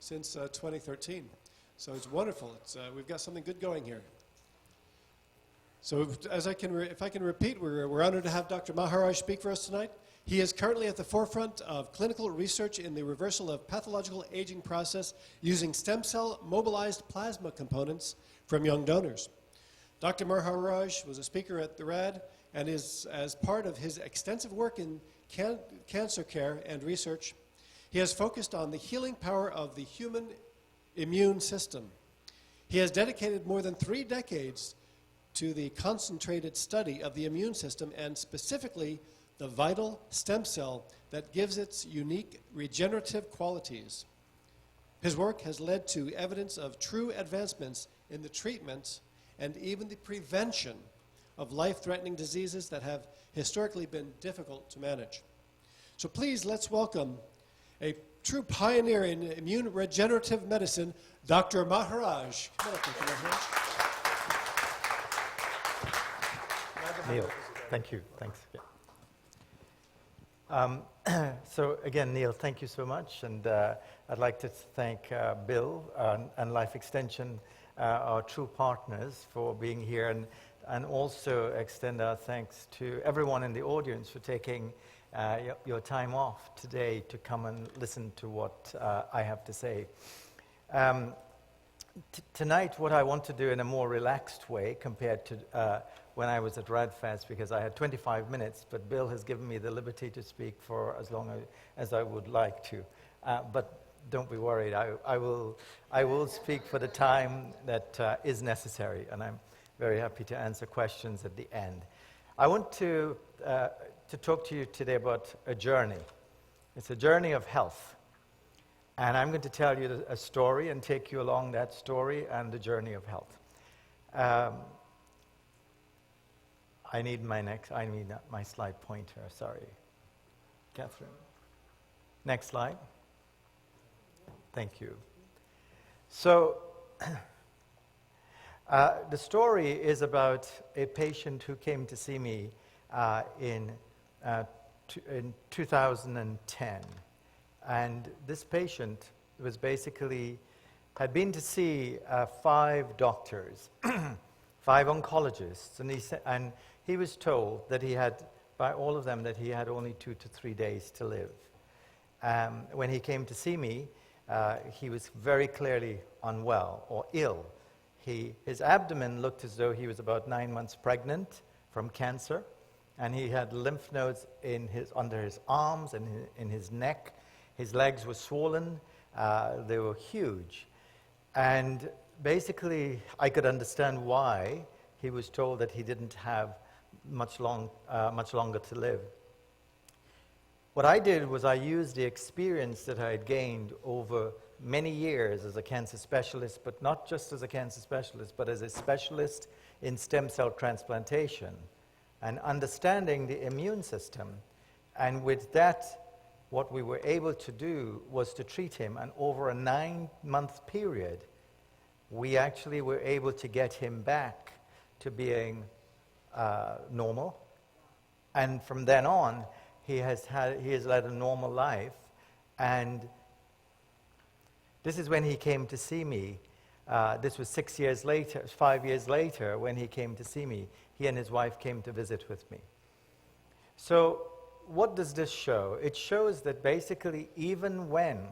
since 2013. So it's wonderful. We've got something good going here. So if I can repeat, we're honored to have Dr. Maharaj speak for us tonight. He is currently at the forefront of clinical research in the reversal of pathological aging process using stem cell mobilized plasma components from young donors. Dr. Maharaj was a speaker at the RAD and is, as part of his extensive work in cancer care and research, he has focused on the healing power of the human immune system. He has dedicated more than 3 decades to the concentrated study of the immune system and specifically the vital stem cell that gives its unique regenerative qualities. His work has led to evidence of true advancements in the treatment and even the prevention of life-threatening diseases that have historically been difficult to manage. So please, let's welcome a true pioneer in immune regenerative medicine, Dr. Maharaj. Come on up, Dr. Maharaj. Neil, thank you. Thanks. Yeah. So again, Neil, thank you so much. And I'd like to thank Bill and Life Extension, our true partners, for being here, and also extend our thanks to everyone in the audience for taking your time off today to come and listen to what I have to say. Tonight, what I want to do in a more relaxed way compared to when I was at RADFest, because I had 25 minutes, but Bill has given me the liberty to speak for as long as I would like to. But don't be worried, I will speak for the time that is necessary, and I'm very happy to answer questions at the end. I want to talk to you today about a journey. It's a journey of health. And I'm going to tell you a story and take you along that story and the journey of health. I need my slide pointer, sorry. Catherine. Next slide. Thank you. So, the story is about a patient who came to see me in 2010. And this patient was had been to see 5 doctors, 5 oncologists, and he was told that he had, by all of them, that he had only 2 to 3 days to live. When he came to see me, he was very clearly unwell or ill. His abdomen looked as though he was about 9 months pregnant from cancer, and he had lymph nodes under his arms and in his neck. His legs were swollen. They were huge. And basically, I could understand why he was told that he didn't have much longer to live. What I did was I used the experience that I had gained over many years as a cancer specialist, but not just as a cancer specialist, but as a specialist in stem cell transplantation and understanding the immune system. And with that, what we were able to do was to treat him, and over a 9-month period, we actually were able to get him back to being normal. And from then on, he has led a normal life. And this is when he came to see me. This was 5 years later, when he came to see me. He and his wife came to visit with me. So what does this show? It shows that basically even when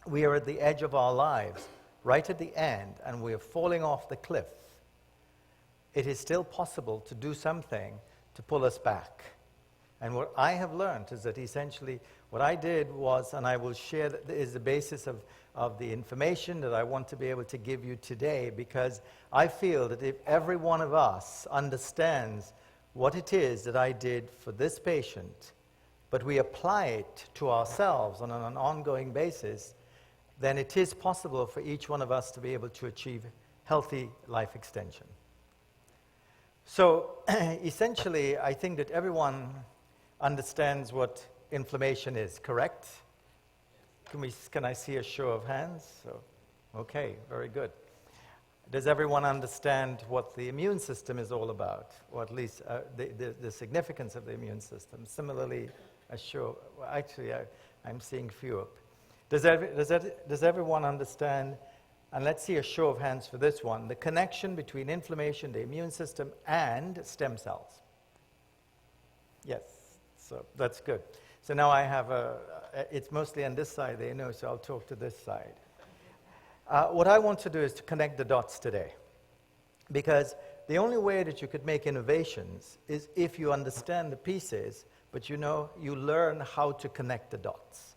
we are at the edge of our lives, right at the end, and we are falling off the cliff, it is still possible to do something to pull us back. And what I have learned is that essentially what I did was, and I will share that is the basis of the information that I want to be able to give you today, because I feel that if every one of us understands what it is that I did for this patient, but we apply it to ourselves on an ongoing basis, then it is possible for each one of us to be able to achieve healthy life extension. So essentially, I think that everyone understands what inflammation is, correct? Can I see a show of hands? So, okay, very good. Does everyone understand what the immune system is all about, or at least the significance of the immune system? Similarly, a show. Well, actually, I'm seeing fewer. Does everyone understand, and let's see a show of hands for this one, the connection between inflammation, the immune system, and stem cells? Yes, so that's good. So now I have it's mostly on this side, they know, so I'll talk to this side. What I want to do is to connect the dots today, because the only way that you could make innovations is if you understand the pieces, but you learn how to connect the dots.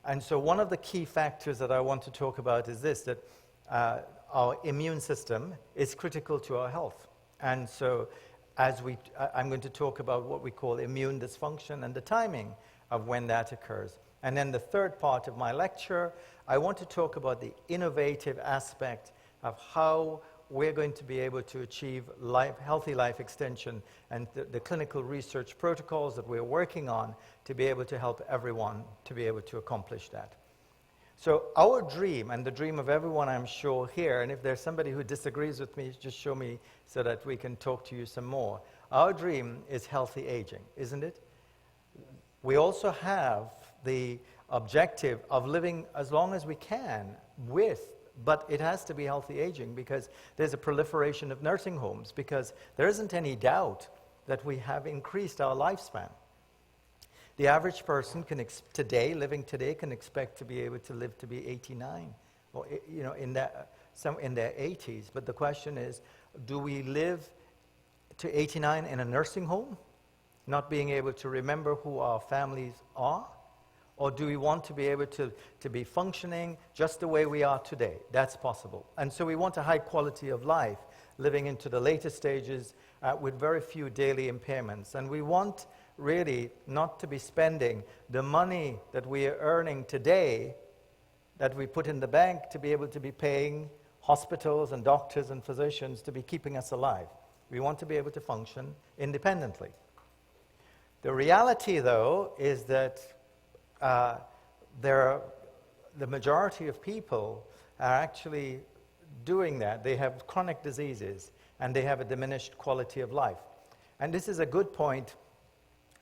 And so one of the key factors that I want to talk about is this, that our immune system is critical to our health. And so I'm going to talk about what we call immune dysfunction and the timing of when that occurs. And then the third part of my lecture, I want to talk about the innovative aspect of how we're going to be able to achieve healthy life extension and the clinical research protocols that we're working on to be able to help everyone to be able to accomplish that. So our dream, and the dream of everyone I'm sure here, and if there's somebody who disagrees with me, just show me so that we can talk to you some more. Our dream is healthy aging, isn't it? We also have the objective of living as long as we can but it has to be healthy aging, because there's a proliferation of nursing homes, because there isn't any doubt that we have increased our lifespan. The average person living today can expect to be able to live to be 89, or in their 80s. But the question is, do we live to 89 in a nursing home, not being able to remember who our families are? Or do we want to be able to be functioning just the way we are today? That's possible. And so we want a high quality of life, living into the later stages with very few daily impairments. And we want really not to be spending the money that we are earning today, that we put in the bank, to be able to be paying hospitals and doctors and physicians to be keeping us alive. We want to be able to function independently. The reality, though, is that the majority of people are actually doing that. They have chronic diseases, and they have a diminished quality of life. And this is a good point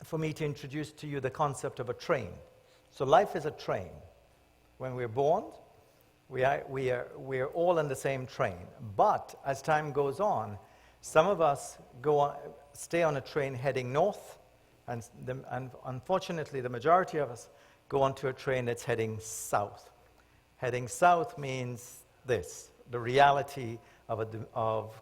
for me to introduce to you the concept of a train. So life is a train. When we're born, we are all in the same train. But as time goes on, some of us stay on a train heading north, and unfortunately the majority of us go onto a train that's heading south. Heading south means this: the reality of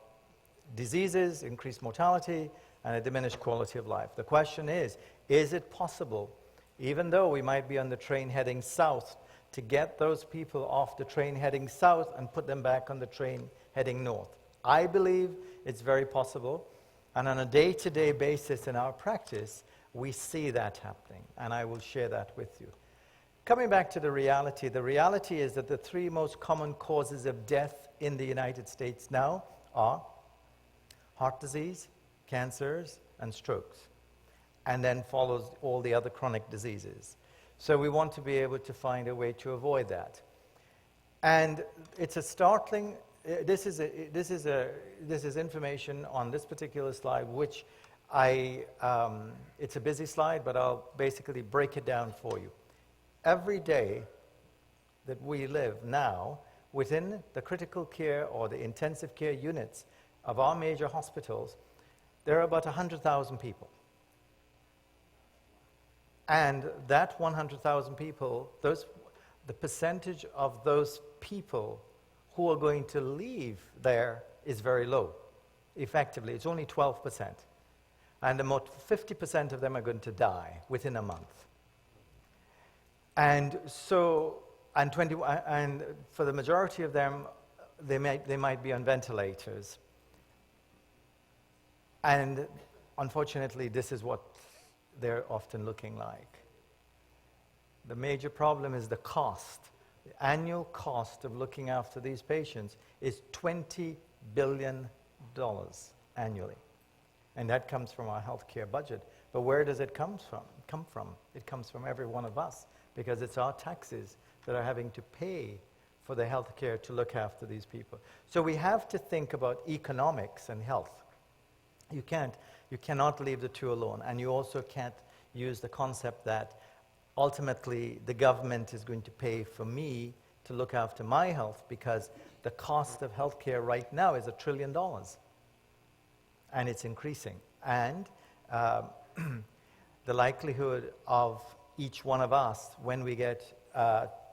diseases, increased mortality, and a diminished quality of life. The question is it possible, even though we might be on the train heading south, to get those people off the train heading south and put them back on the train heading north? I believe it's very possible, and on a day-to-day basis in our practice, we see that happening, and I will share that with you. Coming back to the reality is that the three most common causes of death in the United States now are heart disease, cancers, and strokes, and then follows all the other chronic diseases. So we want to be able to find a way to avoid that. And it's a startling, this is information on this particular slide, which it's a busy slide, but I'll basically break it down for you. Every day that we live now within the critical care or the intensive care units of our major hospitals, there are about 100,000 people. And that 100,000 people, the percentage of those people who are going to leave there is very low. Effectively, it's only 12%. And about 50% of them are going to die within a month. And so, and for the majority of them, they might be on ventilators. And unfortunately, this is what they're often looking like. The major problem is the cost. The annual cost of looking after these patients is $20 billion annually. And that comes from our healthcare budget. But where does it come from? It comes from every one of us, because it's our taxes that are having to pay for the healthcare to look after these people. So we have to think about economics and health. You cannot leave the two alone, and you also can't use the concept that ultimately the government is going to pay for me to look after my health, because the cost of healthcare right now is $1 trillion, and it's increasing. And the likelihood of each one of us, when we get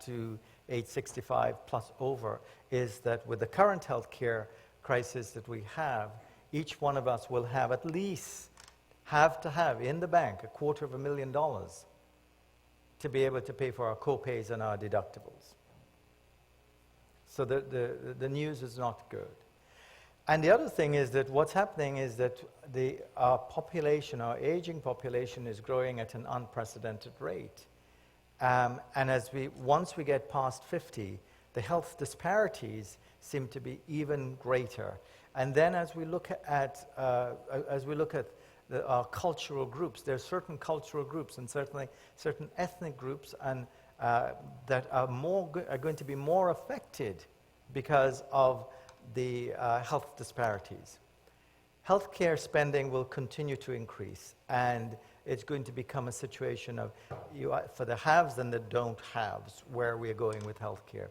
to age 65 plus over, is that with the current healthcare crisis that we have, each one of us will have at least have to have in the bank $250,000 to be able to pay for our co-pays and our deductibles. So the news is not good. And the other thing is that what's happening is that our population, our aging population, is growing at an unprecedented rate. And once we get past 50, the health disparities seem to be even greater. And then as we look at our cultural groups, there are certain cultural groups and certainly certain ethnic groups and that are going to be more affected because of the health disparities. Healthcare spending will continue to increase, and it's going to become a situation of for the haves and the don't haves where we are going with healthcare.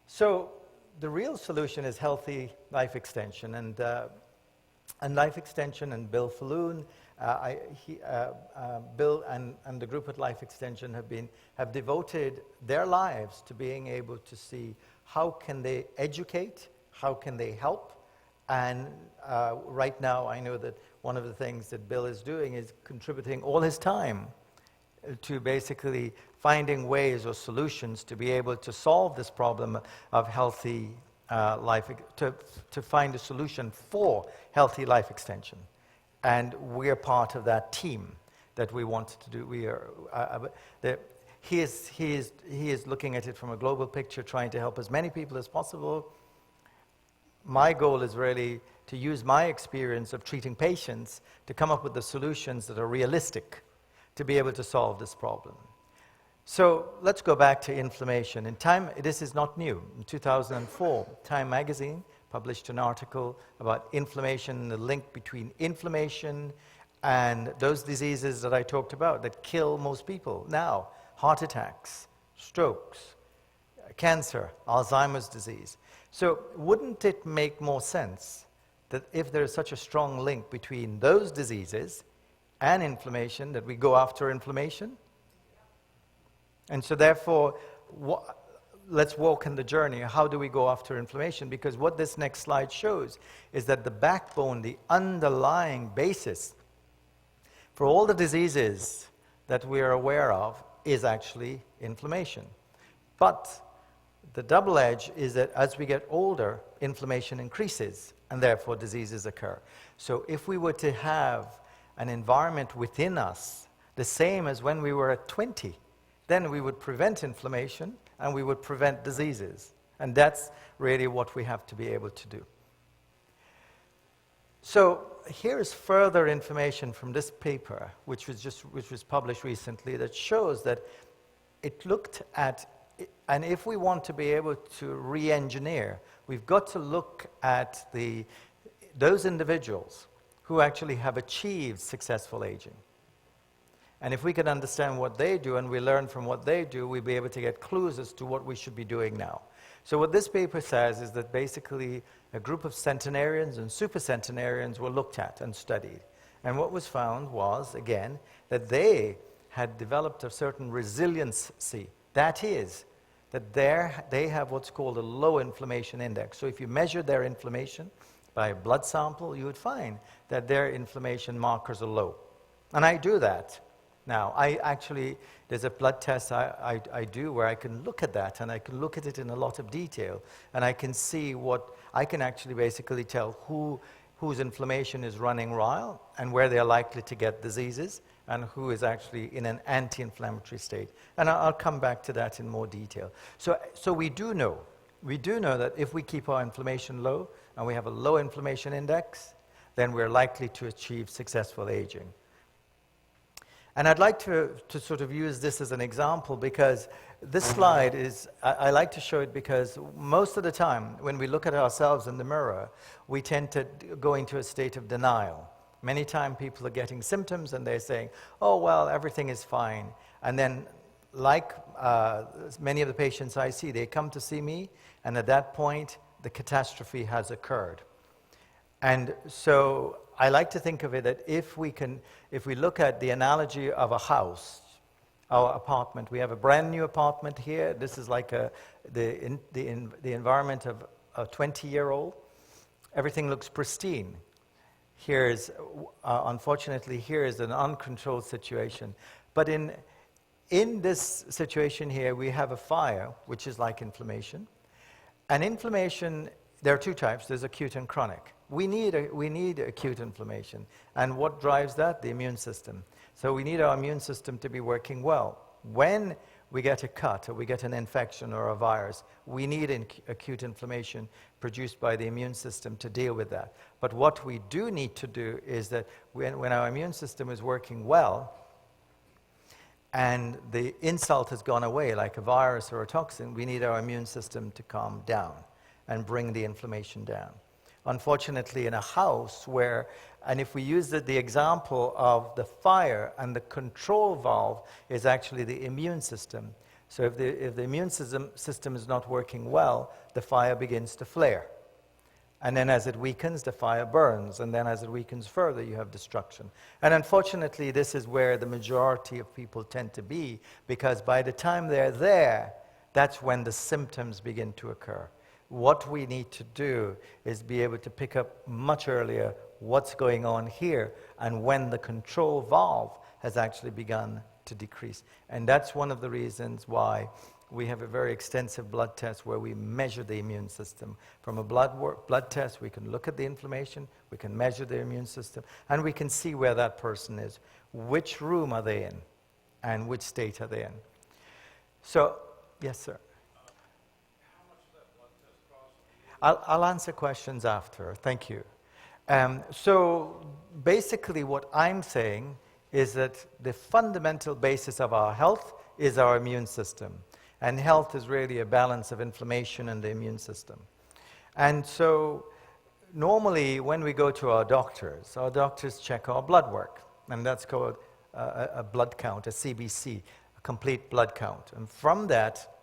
So the real solution is healthy life extension, and life extension, and Bill Falloon, Bill and the group at Life Extension have devoted their lives to being able to see how can they educate, how can they help, and right now I know that one of the things that Bill is doing is contributing all his time to basically finding ways or solutions to be able to solve this problem of healthy life, to find a solution for healthy life extension. And we're part of that team that we want to do. He is looking at it from a global picture, trying to help as many people as possible. My goal is really to use my experience of treating patients to come up with the solutions that are realistic to be able to solve this problem. So let's go back to inflammation. In Time, this is not new. In 2004, Time magazine published an article about inflammation, the link between inflammation and those diseases that I talked about that kill most people now: heart attacks, strokes, cancer, Alzheimer's disease. So wouldn't it make more sense that if there is such a strong link between those diseases and inflammation, that we go after inflammation? And so therefore, let's walk in the journey. How do we go after inflammation? Because what this next slide shows is that the backbone, the underlying basis for all the diseases that we are aware of is actually inflammation. But the double edge is that as we get older, inflammation increases, and therefore diseases occur. So if we were to have an environment within us the same as when we were at 20, then we would prevent inflammation and we would prevent diseases. And that's really what we have to be able to do. So here's further information from this paper, which was published recently, that shows that it looked at, and if we want to be able to re-engineer, we've got to look at those individuals who actually have achieved successful aging. And if we can understand what they do and we learn from what they do, we'll be able to get clues as to what we should be doing now. So what this paper says is that basically a group of centenarians and supercentenarians were looked at and studied. And what was found was, again, that they had developed a certain resiliency. That is, that they have what's called a low inflammation index. So if you measure their inflammation by a blood sample, you would find that their inflammation markers are low. And I do that. Now, there's a blood test I do where I can look at that, and I can look at it in a lot of detail, and I can see I can actually basically tell whose inflammation is running wild and where they're likely to get diseases, and who is actually in an anti-inflammatory state. And I'll come back to that in more detail. So we do know that if we keep our inflammation low, and we have a low inflammation index, then we're likely to achieve successful aging. And I'd like to sort of use this as an example, because this slide I like to show it because most of the time when we look at ourselves in the mirror, we tend to go into a state of denial. Many times people are getting symptoms and they're saying, oh, well, everything is fine. And then, like many of the patients I see, they come to see me, and at that point, the catastrophe has occurred. And so I like to think of it that if we look at the analogy of a house, our apartment, we have a brand new apartment here. This is like the environment of a 20-year-old. Everything looks pristine. Unfortunately, here is an uncontrolled situation. But in this situation here, we have a fire, which is like inflammation. And inflammation, there are two types. There's acute and chronic. We need acute inflammation. And what drives that? The immune system. So we need our immune system to be working well. When we get a cut or we get an infection or a virus, we need acute inflammation produced by the immune system to deal with that. But what we do need to do is that when our immune system is working well and the insult has gone away, like a virus or a toxin, we need our immune system to calm down and bring the inflammation down. Unfortunately, in a house and if we use the example of the fire, and the control valve is actually the immune system. So if the immune system is not working well, the fire begins to flare. And then as it weakens, the fire burns. And then as it weakens further, you have destruction. And unfortunately, this is where the majority of people tend to be, because by the time they're there, that's when the symptoms begin to occur. What we need to do is be able to pick up much earlier what's going on here and when the control valve has actually begun to decrease. And that's one of the reasons why we have a very extensive blood test where we measure the immune system. From a blood test, we can look at the inflammation, we can measure the immune system, and we can see where that person is. Which room are they in, and which state are they in? So, yes, sir. I'll answer questions after. Thank you. So basically what I'm saying is that the fundamental basis of our health is our immune system. And health is really a balance of inflammation and the immune system. And so normally when we go to our doctors check our blood work. And that's called a blood count, a CBC, a complete blood count. And from that,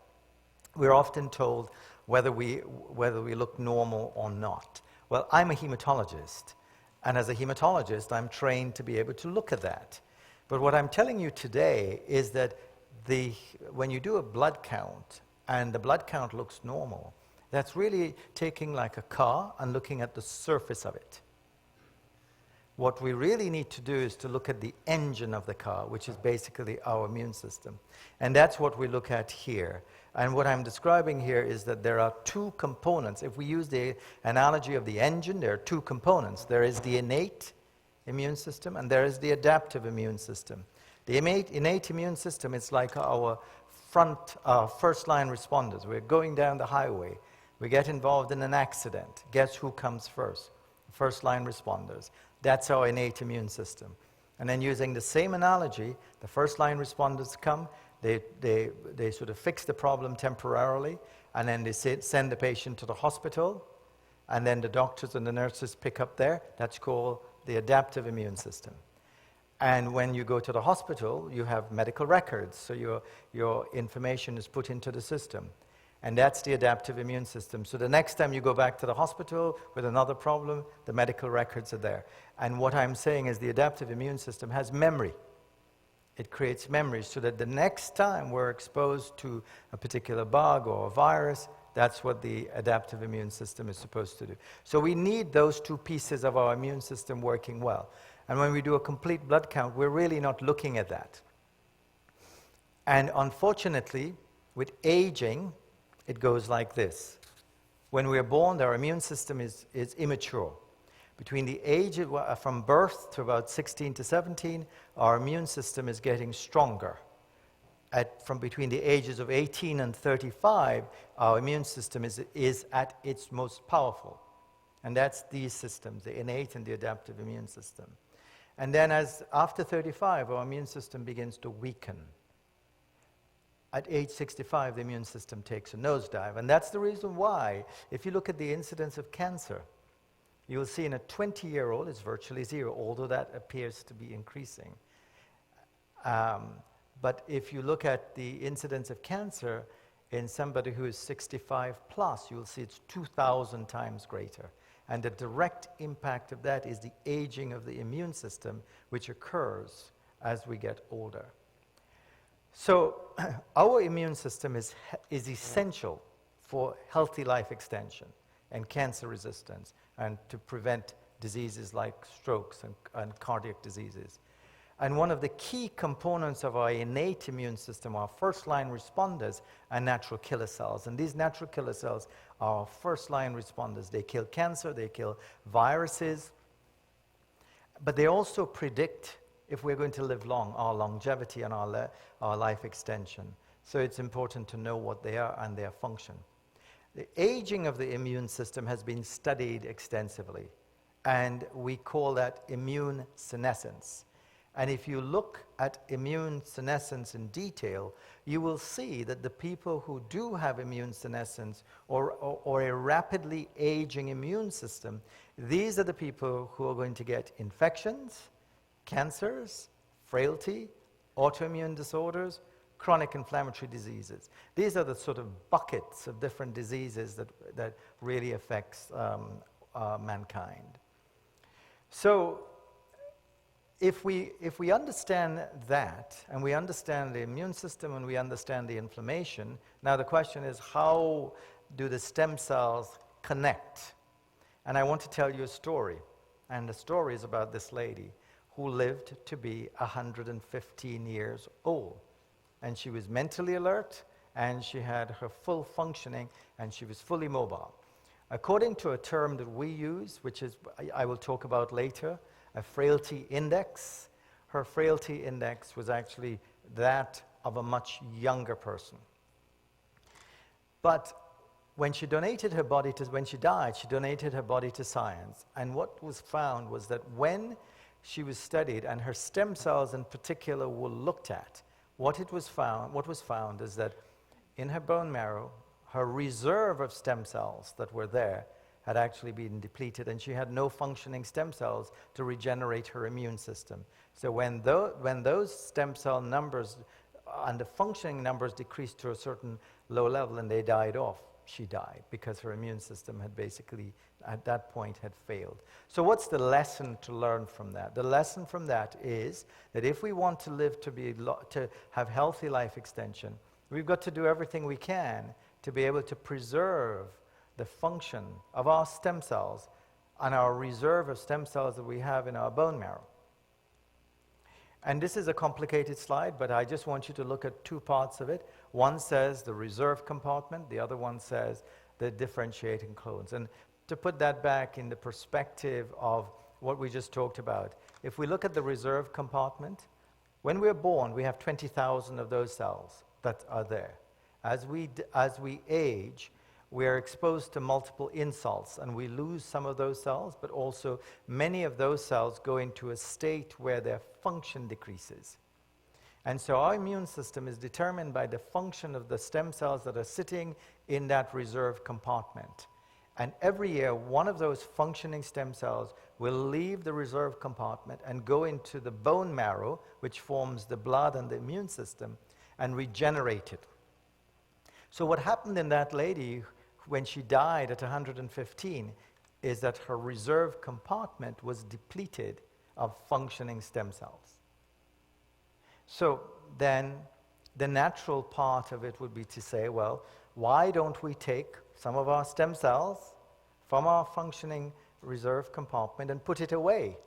we're often told whether we look normal or not. Well, I'm a hematologist, and as a hematologist, I'm trained to be able to look at that. But what I'm telling you today is that when you do a blood count, and the blood count looks normal, that's really taking like a car and looking at the surface of it. What we really need to do is to look at the engine of the car, which is basically our immune system. And that's what we look at here. And what I'm describing here is that there are two components. If we use the analogy of the engine, there are two components. There is the innate immune system, and there is the adaptive immune system. The innate immune system is like our first-line responders. We're going down the highway. We get involved in an accident. Guess who comes first? First-line responders. That's our innate immune system. And then using the same analogy, the first-line responders come, they sort of fix the problem temporarily, and then they send the patient to the hospital, and then the doctors and the nurses pick up there. That's called the adaptive immune system. And when you go to the hospital, you have medical records, so your information is put into the system. And that's the adaptive immune system. So the next time you go back to the hospital with another problem, the medical records are there. And what I'm saying is the adaptive immune system has memory. It creates memories so that the next time we're exposed to a particular bug or a virus, that's what the adaptive immune system is supposed to do. So we need those two pieces of our immune system working well. And when we do a complete blood count, we're really not looking at that. And unfortunately, with aging, it goes like this. When we're born, our immune system is immature. Between the age from birth to about 16 to 17, our immune system is getting stronger. From between the ages of 18 and 35, our immune system is at its most powerful. And that's these systems, the innate and the adaptive immune system. And then after 35, our immune system begins to weaken. At age 65, the immune system takes a nosedive. And that's the reason why, if you look at the incidence of cancer, you will see in a 20-year-old it's virtually zero, although that appears to be increasing. But if you look at the incidence of cancer in somebody who is 65 plus, you'll see it's 2,000 times greater. And the direct impact of that is the aging of the immune system, which occurs as we get older. So our immune system is essential for healthy life extension and cancer resistance, and to prevent diseases like strokes and cardiac diseases. And one of the key components of our innate immune system, our first-line responders, are natural killer cells. And these natural killer cells are our first-line responders. They kill cancer, they kill viruses, but they also predict if we're going to live long, our longevity and our life extension. So it's important to know what they are and their function. The aging of the immune system has been studied extensively, and we call that immune senescence. And if you look at immune senescence in detail, you will see that the people who do have immune senescence or a rapidly aging immune system, these are the people who are going to get infections, cancers, frailty, autoimmune disorders, chronic inflammatory diseases. These are the sort of buckets of different diseases that really affects mankind. So if we understand that, and we understand the immune system and we understand the inflammation, now the question is, how do the stem cells connect? And I want to tell you a story. And the story is about this lady who lived to be 115 years old. And she was mentally alert, and she had her full functioning, and she was fully mobile. According to a term that we use, which is I will talk about later, a frailty index, her frailty index was actually that of a much younger person. But when she donated her body to, when she died, she donated her body to science. And what was found was that when she was studied, and her stem cells in particular were looked at, what was found is that in her bone marrow, her reserve of stem cells that were there had actually been depleted, and she had no functioning stem cells to regenerate her immune system. So when those stem cell numbers and the functioning numbers decreased to a certain low level and they died off, she died because her immune system had basically, at that point, had failed. So what's the lesson to learn from that? The lesson from that is that if we want to live to have healthy life extension, we've got to do everything we can to be able to preserve the function of our stem cells and our reserve of stem cells that we have in our bone marrow. And this is a complicated slide, but I just want you to look at two parts of it. One says the reserve compartment, the other one says the differentiating clones. And to put that back in the perspective of what we just talked about, if we look at the reserve compartment, when we're born, we have 20,000 of those cells that are there. As we age, we are exposed to multiple insults, and we lose some of those cells, but also many of those cells go into a state where their function decreases. And so our immune system is determined by the function of the stem cells that are sitting in that reserve compartment. And every year, one of those functioning stem cells will leave the reserve compartment and go into the bone marrow, which forms the blood and the immune system, and regenerate it. So what happened in that lady when she died at 115 is that her reserve compartment was depleted of functioning stem cells. So then the natural part of it would be to say, well, why don't we take some of our stem cells from our functioning reserve compartment and put it away,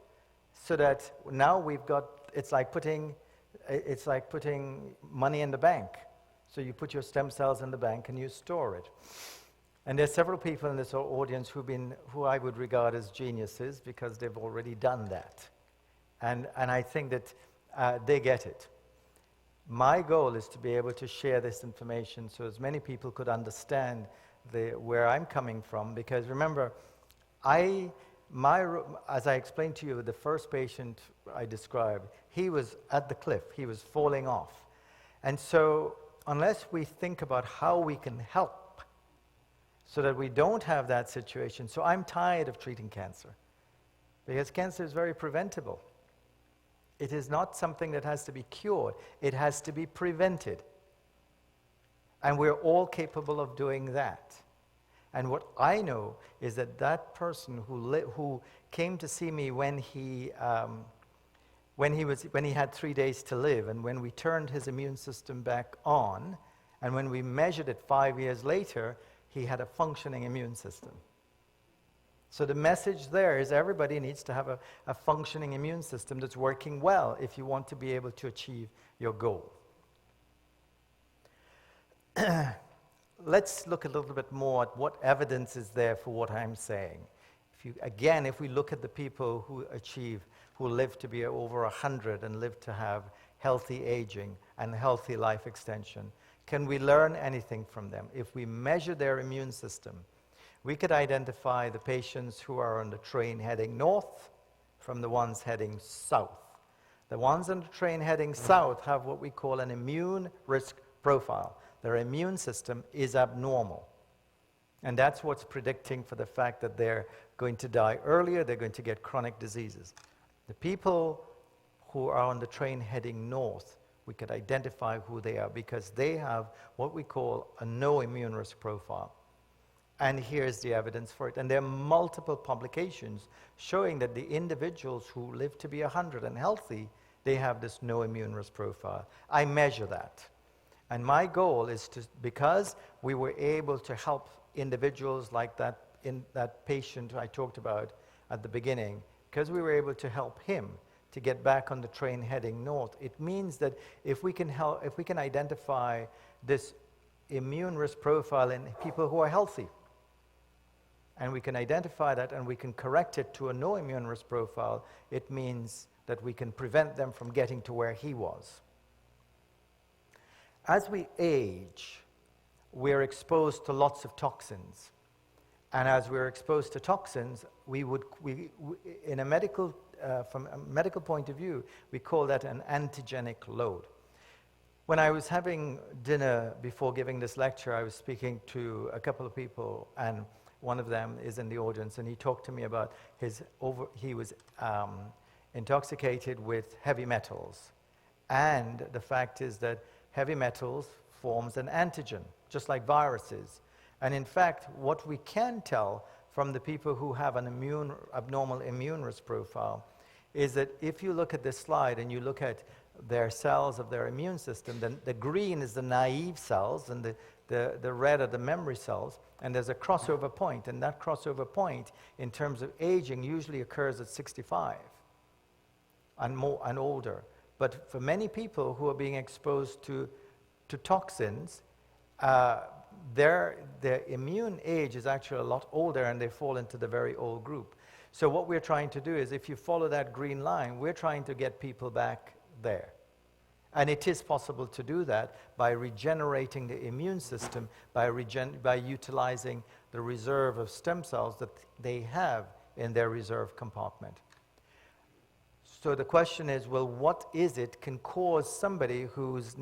so that now we've got, it's like putting money in the bank. So you put your stem cells in the bank and you store it. And there's several people in this audience who I would regard as geniuses because they've already done that. And I think that they get it. My goal is to be able to share this information so as many people could understand where I'm coming from, because remember, as I explained to you, the first patient I described, he was at the cliff, he was falling off. And so unless we think about how we can help so that we don't have that situation. So I'm tired of treating cancer, because cancer is very preventable. It is not something that has to be cured. It has to be prevented. And we're all capable of doing that. And what I know is that that person who came to see me when he had 3 days to live, and when we turned his immune system back on, and when we measured it 5 years later, he had a functioning immune system. So the message there is everybody needs to have a functioning immune system that's working well if you want to be able to achieve your goal. Let's look a little bit more at what evidence is there for what I'm saying. If we look at the people who live to be over 100 and live to have healthy aging and healthy life extension, can we learn anything from them? If we measure their immune system, we could identify the patients who are on the train heading north from the ones heading south. The ones on the train heading south have what we call an immune risk profile. Their immune system is abnormal. And that's what's predicting for the fact that they're going to die earlier, they're going to get chronic diseases. The people who are on the train heading north, we could identify who they are because they have what we call a no immune risk profile. And here's the evidence for it. And there are multiple publications showing that the individuals who live to be 100 and healthy, they have this no immune risk profile. I measure that. And my goal is to, because we were able to help individuals like that, in that patient I talked about at the beginning, because we were able to help him to get back on the train heading north, it means that if we can identify this immune risk profile in people who are healthy, and we can identify that and we can correct it to a no immune risk profile, it means that we can prevent them from getting to where he was. As we age, we're exposed to lots of toxins. And as we're exposed to toxins, in a medical, from a medical point of view, we call that an antigenic load. When I was having dinner before giving this lecture, I was speaking to a couple of people, and one of them is in the audience, and he talked to me about he was intoxicated with heavy metals. And the fact is that heavy metals forms an antigen, just like viruses. And in fact, what we can tell from the people who have an abnormal immune risk profile is that if you look at this slide and you look at their cells of their immune system, then the green is the naive cells and the red are the memory cells, and there's a crossover point, and that crossover point in terms of aging usually occurs at 65 and older. But for many people who are being exposed to toxins, their immune age is actually a lot older, and they fall into the very old group. So what we're trying to do is, if you follow that green line, we're trying to get people back there. And it is possible to do that by regenerating the immune system, by utilizing the reserve of stem cells that they have in their reserve compartment. So the question is, well, what is it can cause somebody whose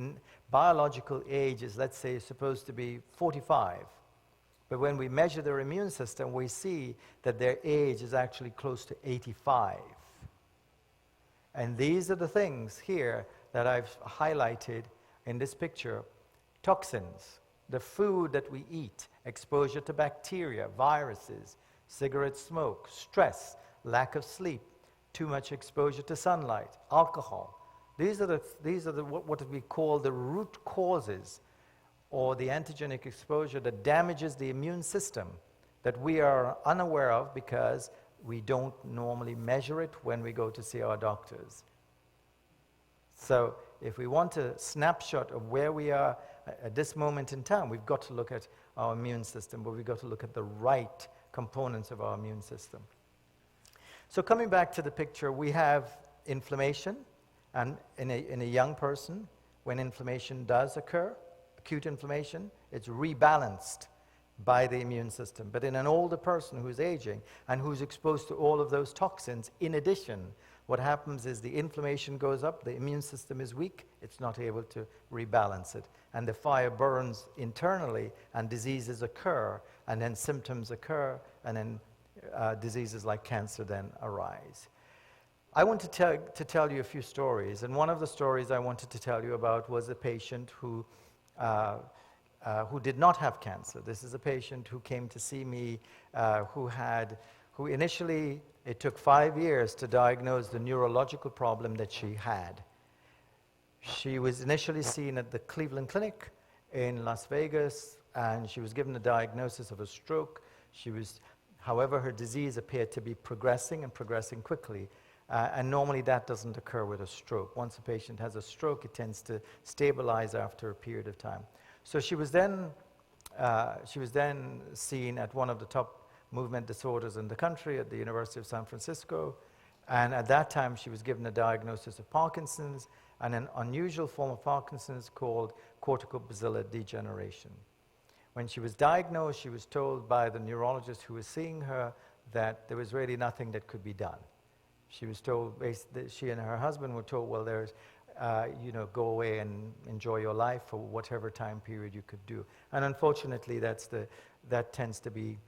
biological age is, let's say, supposed to be 45, but when we measure their immune system, we see that their age is actually close to 85. And these are the things here that I've highlighted in this picture. Toxins, the food that we eat, exposure to bacteria, viruses, cigarette smoke, stress, lack of sleep, too much exposure to sunlight, alcohol. These are what we call the root causes, or the antigenic exposure that damages the immune system, that we are unaware of because we don't normally measure it when we go to see our doctors. So if we want a snapshot of where we are at this moment in time, we've got to look at our immune system, but we've got to look at the right components of our immune system. So coming back to the picture, we have inflammation, and in a young person, when inflammation does occur, acute inflammation, it's rebalanced by the immune system. But in an older person who's aging and who's exposed to all of those toxins, in addition, what happens is the inflammation goes up, the immune system is weak, it's not able to rebalance it. And the fire burns internally, and diseases occur, and then symptoms occur, and then diseases like cancer then arise. I want to tell you a few stories, and one of the stories I wanted to tell you about was a patient who did not have cancer. This is a patient who came to see me who initially, it took 5 years to diagnose the neurological problem that she had. She was initially seen at the Cleveland Clinic in Las Vegas, and she was given a diagnosis of a stroke. However, her disease appeared to be progressing and progressing quickly. And normally that doesn't occur with a stroke. Once a patient has a stroke, it tends to stabilize after a period of time. So she was then seen at one of the top movement disorders in the country at the University of San Francisco. And at that time, she was given a diagnosis of Parkinson's and an unusual form of Parkinson's called corticobasal degeneration. When she was diagnosed, she was told by the neurologist who was seeing her that there was really nothing that could be done. She was told, she and her husband were told, well, go away and enjoy your life for whatever time period you could do. And unfortunately, that tends to be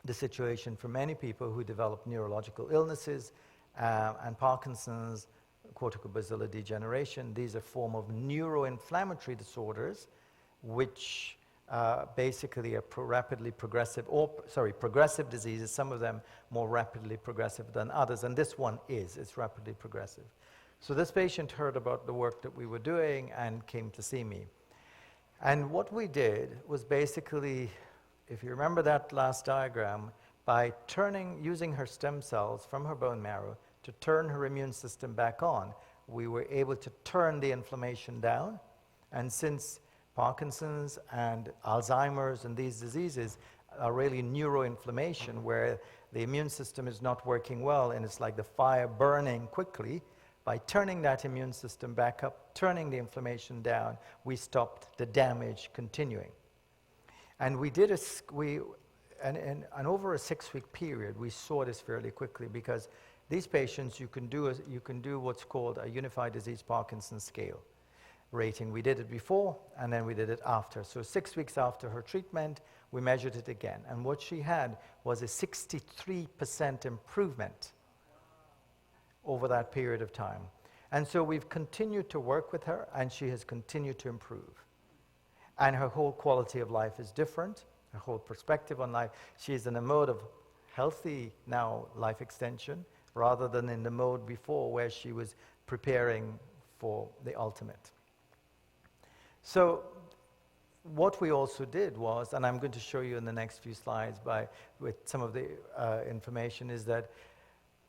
the situation for many people who develop neurological illnesses, and Parkinson's, corticobasal degeneration. These are form of neuroinflammatory disorders, which basically are progressive diseases, some of them more rapidly progressive than others, and this one it's rapidly progressive. So this patient heard about the work that we were doing and came to see me. And what we did was basically, if you remember that last diagram, by using her stem cells from her bone marrow to turn her immune system back on, we were able to turn the inflammation down. And since Parkinson's and Alzheimer's and these diseases are really neuroinflammation, where the immune system is not working well and it's like the fire burning quickly, by turning that immune system back up, turning the inflammation down, we stopped the damage continuing. And we did and over a 6-week period, we saw this fairly quickly, because these patients, you can do what's called a unified disease Parkinson scale rating. We did it before, and then we did it after. So 6 weeks after her treatment, we measured it again. And what she had was a 63% improvement over that period of time. And so we've continued to work with her, and she has continued to improve. And her whole quality of life is different, her whole perspective on life. She's in a mode of healthy now life extension, rather than in the mode before where she was preparing for the ultimate. So what we also did was, and I'm going to show you in the next few slides with some of the information, is that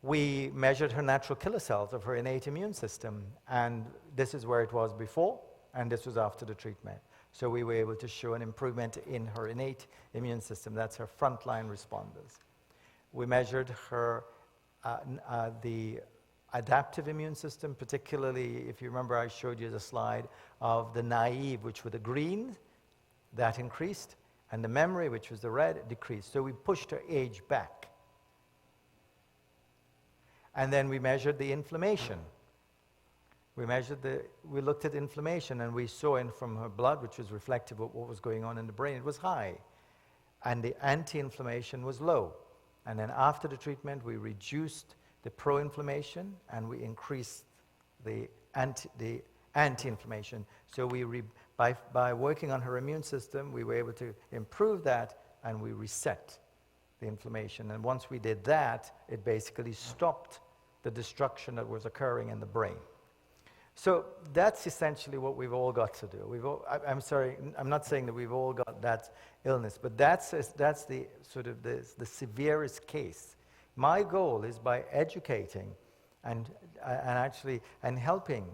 we measured her natural killer cells of her innate immune system, and this is where it was before, and this was after the treatment. So we were able to show an improvement in her innate immune system. That's her frontline responders. We measured her the adaptive immune system, particularly, if you remember, I showed you the slide of the naive, which were the green, that increased, and the memory, which was the red, decreased. So we pushed her age back. And then we measured the inflammation. We looked at inflammation, and we saw from her blood, which was reflective of what was going on in the brain, it was high. And the anti-inflammation was low. And then after the treatment, we reduced the pro-inflammation, and we increased the anti-inflammation. So by working on her immune system, we were able to improve that, and we reset the inflammation. And once we did that, it basically stopped the destruction that was occurring in the brain. So that's essentially what we've all got to do. I'm sorry, I'm not saying that we've all got that illness, but that's the sort of the severest case. My goal is by educating and helping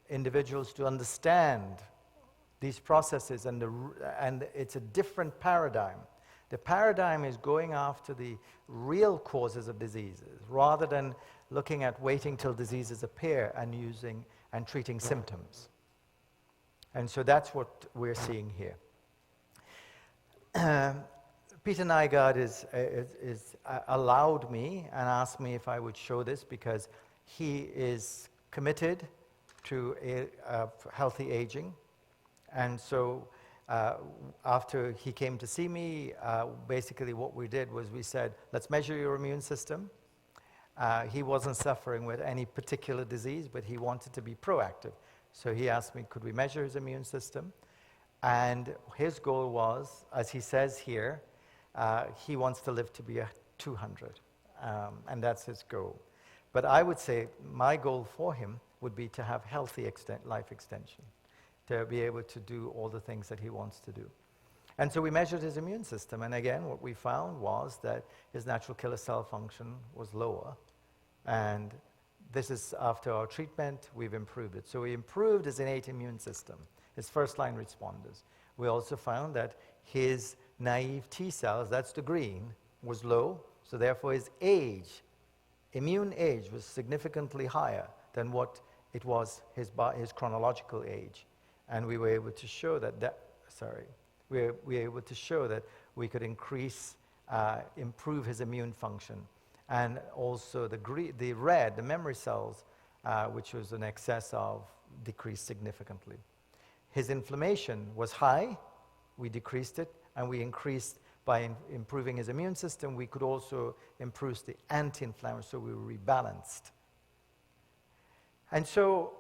individuals to understand these processes, and it's a different paradigm. The paradigm is going after the real causes of diseases, rather than looking at waiting till diseases appear and treating symptoms. And so that's what we're seeing here. Peter Nygaard is allowed me and asked me if I would show this, because he is committed to healthy aging. And so after he came to see me, basically what we did was we said, let's measure your immune system. He wasn't suffering with any particular disease, but he wanted to be proactive. So he asked me, could we measure his immune system? And his goal was, as he says here, he wants to live to be 200, and that's his goal. But I would say my goal for him would be to have healthy life extension, to be able to do all the things that he wants to do. And so we measured his immune system, and again, what we found was that his natural killer cell function was lower, and this is after our treatment, we've improved it. So we improved his innate immune system, his first-line responders. We also found that his naive T cells, that's the green, was low, so therefore his age, immune age, was significantly higher than what it was his chronological age. And we were able to show we were able to show that we could improve his immune function. And also the red, the memory cells, which was in excess of, decreased significantly. His inflammation was high, we decreased it, and we increased by improving his immune system, we could also improve the anti-inflammatory, so we were rebalanced. And so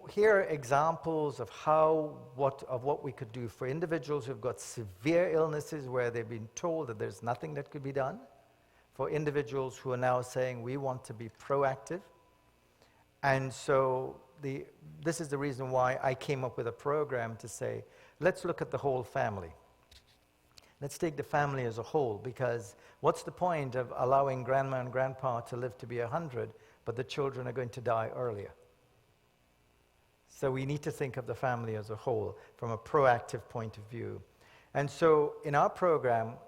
here are examples of what we could do for individuals who've got severe illnesses where they've been told that there's nothing that could be done, for individuals who are now saying we want to be proactive. And so this is the reason why I came up with a program to say, let's look at the whole family. Let's take the family as a whole, because what's the point of allowing grandma and grandpa to live to be 100, but the children are going to die earlier? So we need to think of the family as a whole from a proactive point of view. And so in our program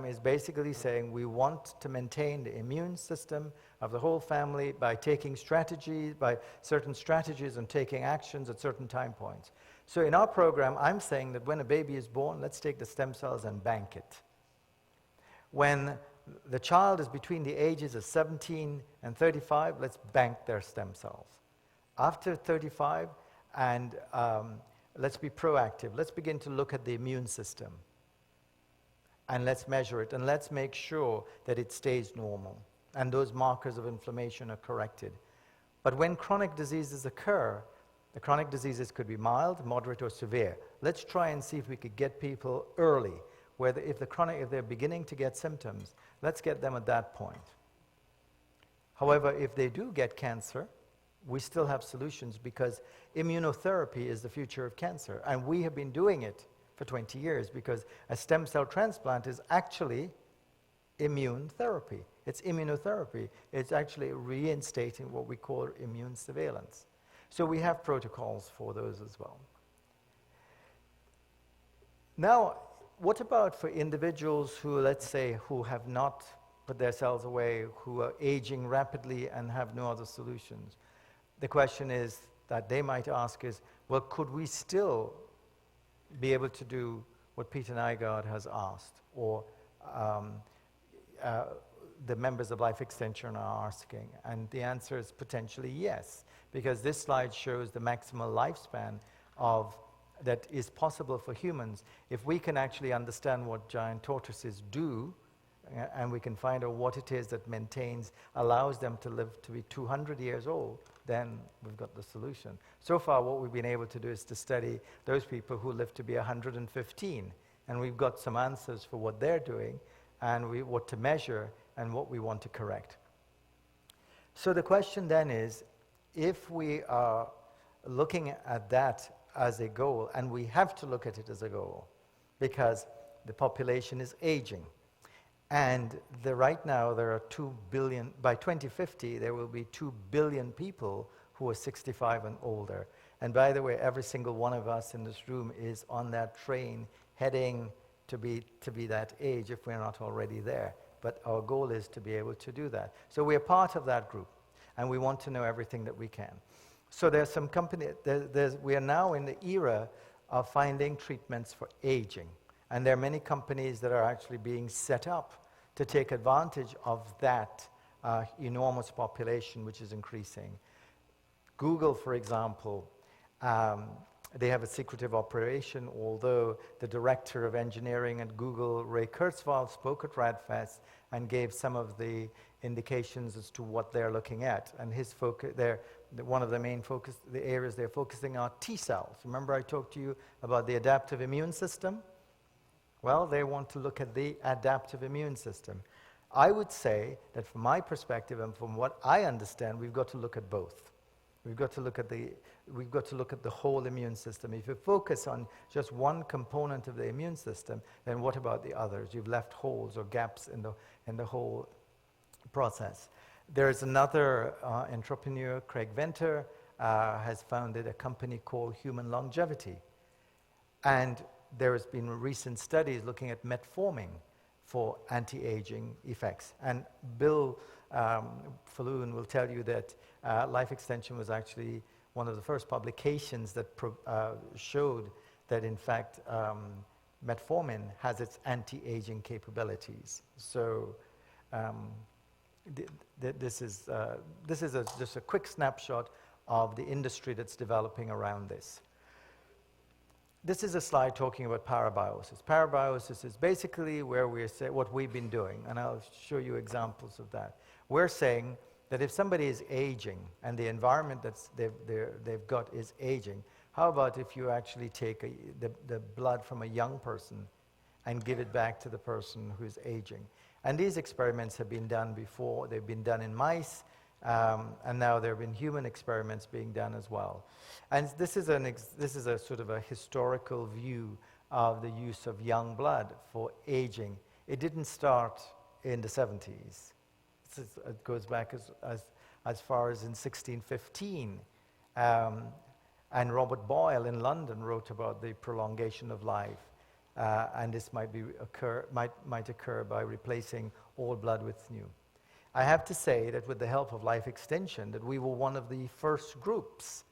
is basically saying we want to maintain the immune system of the whole family by taking certain strategies and taking actions at certain time points. So in our program, I'm saying that when a baby is born, let's take the stem cells and bank it. When the child is between the ages of 17 and 35, let's bank their stem cells. After 35, and let's be proactive. Let's begin to look at the immune system. And let's measure it, and let's make sure that it stays normal, and those markers of inflammation are corrected. But when chronic diseases occur, the chronic diseases could be mild, moderate, or severe. Let's try and see if we could get people early, if they're beginning to get symptoms, let's get them at that point. However, if they do get cancer, we still have solutions, because immunotherapy is the future of cancer, and we have been doing it for 20 years, because a stem cell transplant is actually immune therapy. It's immunotherapy. It's actually reinstating what we call immune surveillance. So we have protocols for those as well. Now, what about for individuals who, let's say, who have not put their cells away, who are aging rapidly and have no other solutions? The question is that they might ask is, well, could we still be able to do what Peter Nygaard has asked, or the members of Life Extension are asking? And the answer is potentially yes, because this slide shows the maximal lifespan that is possible for humans if we can actually understand what giant tortoises do, and we can find out what it is that allows them to live to be 200 years old, then we've got the solution. So far, what we've been able to do is to study those people who live to be 115, and we've got some answers for what they're doing, and what to measure, and what we want to correct. So the question then is, if we are looking at that as a goal, and we have to look at it as a goal, because the population is aging. And right now, there are 2 billion, by 2050, there will be 2 billion people who are 65 and older. And by the way, every single one of us in this room is on that train heading to be that age if we're not already there. But our goal is to be able to do that. So we're part of that group, and we want to know everything that we can. So there's some we are now in the era of finding treatments for aging. And there are many companies that are actually being set up to take advantage of that enormous population which is increasing. Google, for example, They have a secretive operation, although the director of engineering at Google, Ray Kurzweil, spoke at RADFest and gave some of the indications as to what they're looking at. And his focus, one of the main the areas they're focusing on T cells. Remember I talked to you about the adaptive immune system? Well, they want to look at the adaptive immune system. I would say that from my perspective and from what I understand, we've got to look at both. We've got to look at the whole immune system. If you focus on just one component of the immune system, then what about the others? You've left holes or gaps in the whole process. There's another entrepreneur, Craig Venter, has founded a company called Human Longevity. And there has been recent studies looking at metformin for anti-aging effects. And Bill Falloon will tell you that life extension was actually one of the first publications that showed that, in fact, metformin has its anti-aging capabilities. So this is just a quick snapshot of the industry that's developing around this. This is a slide talking about parabiosis. Parabiosis is basically where we're what we've been doing, and I'll show you examples of that. We're saying that if somebody is aging and the environment they've got is aging, how about if you actually take the blood from a young person and give it back to the person who's aging? And these experiments have been done before. They've been done in mice, and now there have been human experiments being done as well. And this is a sort of a historical view of the use of young blood for aging. It didn't start in the 70s. It goes back as far as in 1615. And Robert Boyle in London wrote about the prolongation of life. And this might occur by replacing old blood with new. I have to say that with the help of life extension, that we were one of the first groups,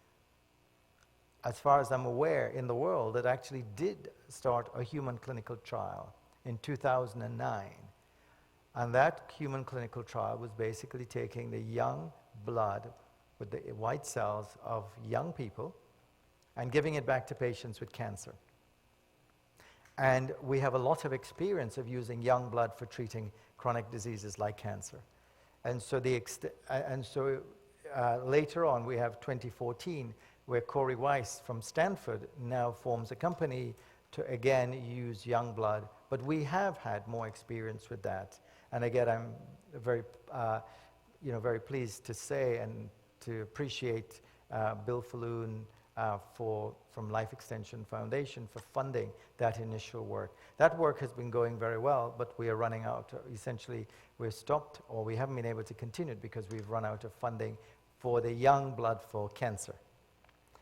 as far as I'm aware, in the world that actually did start a human clinical trial in 2009. And that human clinical trial was basically taking the young blood with the white cells of young people and giving it back to patients with cancer. And we have a lot of experience of using young blood for treating chronic diseases like cancer. And so, later on, we have 2014, where Corey Weiss from Stanford now forms a company to, again, use young blood. But we have had more experience with that. And again, I'm very pleased to say and to appreciate Bill Falloon from Life Extension Foundation for funding that initial work. That work has been going very well, but we are running out. Essentially, we're stopped, or we haven't been able to continue it because we've run out of funding for the young blood for cancer.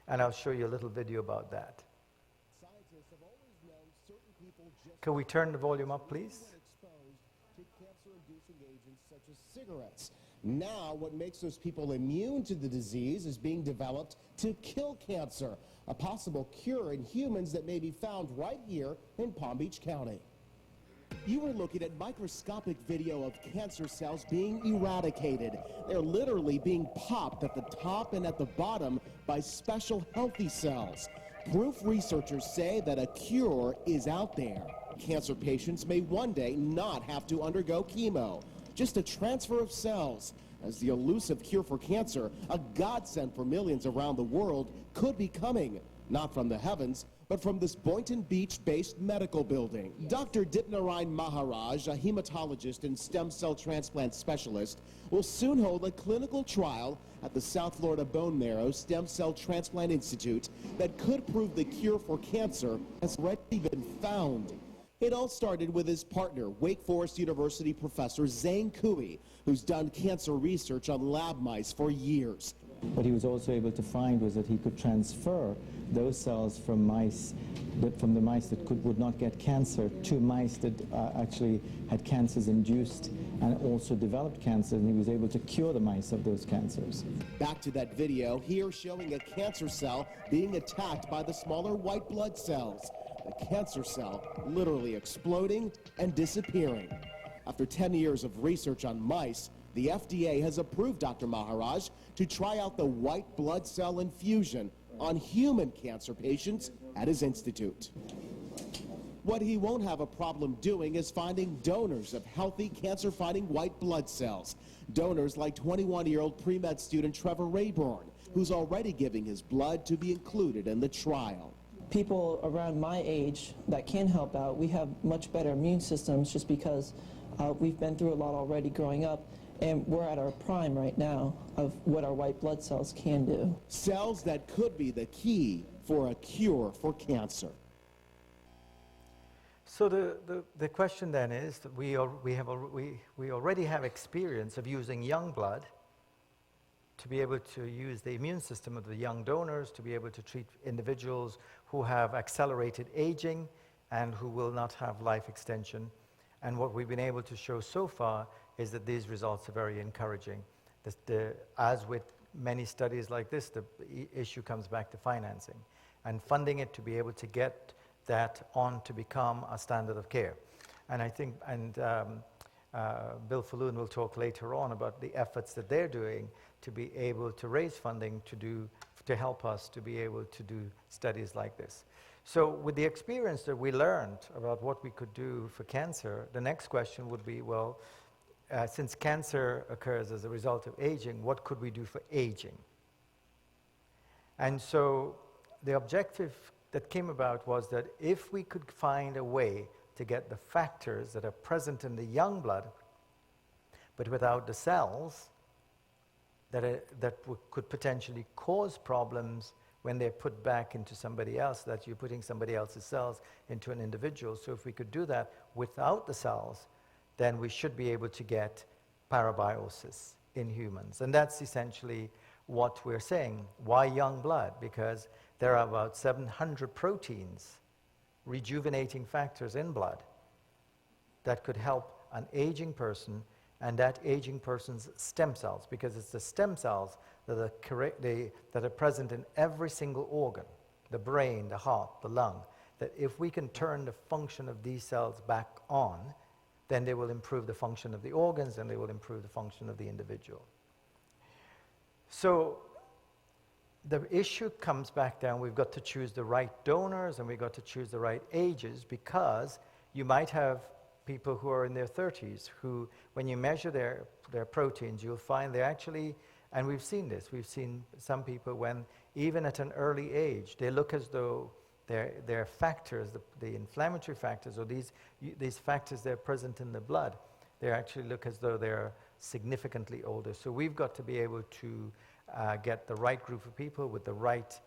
And I'll show you a little video about that. Scientists have always known certain people just Can we turn the volume up, please? exposed to cancer-inducing agents such as cigarettes. Now, what makes those people immune to the disease is being developed to kill cancer, a possible cure in humans that may be found right here in Palm Beach County. You are looking at microscopic video of cancer cells being eradicated. They're literally being popped at the top and at the bottom by special healthy cells. Proof researchers say that a cure is out there. Cancer patients may one day not have to undergo chemo. Just a transfer of cells. As the elusive cure for cancer, a godsend for millions around the world, could be coming, not from the heavens, but from this Boynton Beach-based medical building. Dr. Dipnarine Maharaj, a hematologist and stem cell transplant specialist, will soon hold a clinical trial at the South Florida Bone Marrow Stem Cell Transplant Institute that could prove the cure for cancer has already been found. It all started with his partner, Wake Forest University professor Zane Cooey, who's done cancer research on lab mice for years. What he was also able to find was that he could transfer those cells from mice, from the mice that would not get cancer, to mice that actually had cancers induced and also developed cancer, and he was able to cure the mice of those cancers. Back to that video, here showing a cancer cell being attacked by the smaller white blood cells. The cancer cell literally exploding and disappearing. After 10 years of research on mice, the FDA has approved Dr. Maharaj to try out the white blood cell infusion on human cancer patients at his institute. What he won't have a problem doing is finding donors of healthy cancer-fighting white blood cells. Donors like 21-year-old pre-med student Trevor Rayburn, who's already giving his blood to be included in the trial. People around my age that can help out, we have much better immune systems just because we've been through a lot already growing up, and we're at our prime right now of what our white blood cells can do. Cells that could be the key for a cure for cancer. So the question then is that we already have experience of using young blood to be able to use the immune system of the young donors to be able to treat individuals who have accelerated aging and who will not have life extension. And what we've been able to show so far is that these results are very encouraging. As with many studies like this, the issue comes back to financing and funding it to be able to get that on to become a standard of care. And I think, Bill Falloon will talk later on about the efforts that they're doing to be able to raise funding to help us to be able to do studies like this. So with the experience that we learned about what we could do for cancer, the next question would be, well, since cancer occurs as a result of aging, what could we do for aging? And so the objective that came about was that if we could find a way to get the factors that are present in the young blood, but without the cells that could potentially cause problems when they're put back into somebody else, that you're putting somebody else's cells into an individual. So if we could do that without the cells, then we should be able to get parabiosis in humans. And that's essentially what we're saying. Why young blood? Because there are about 700 proteins, rejuvenating factors in blood that could help an aging person and that aging person's stem cells, because it's the stem cells that are present in every single organ, the brain, the heart, the lung, that if we can turn the function of these cells back on, then they will improve the function of the organs and they will improve the function of the individual. So the issue comes back down, we've got to choose the right donors and we've got to choose the right ages, because you might have people who are in their 30s who, when you measure their proteins, you'll find they actually, and we've seen this, we've seen some people when, even at an early age, they look as though their factors, the inflammatory factors, or these factors that are present in the blood, they actually look as though they're significantly older. So we've got to be able to get the right group of people with the right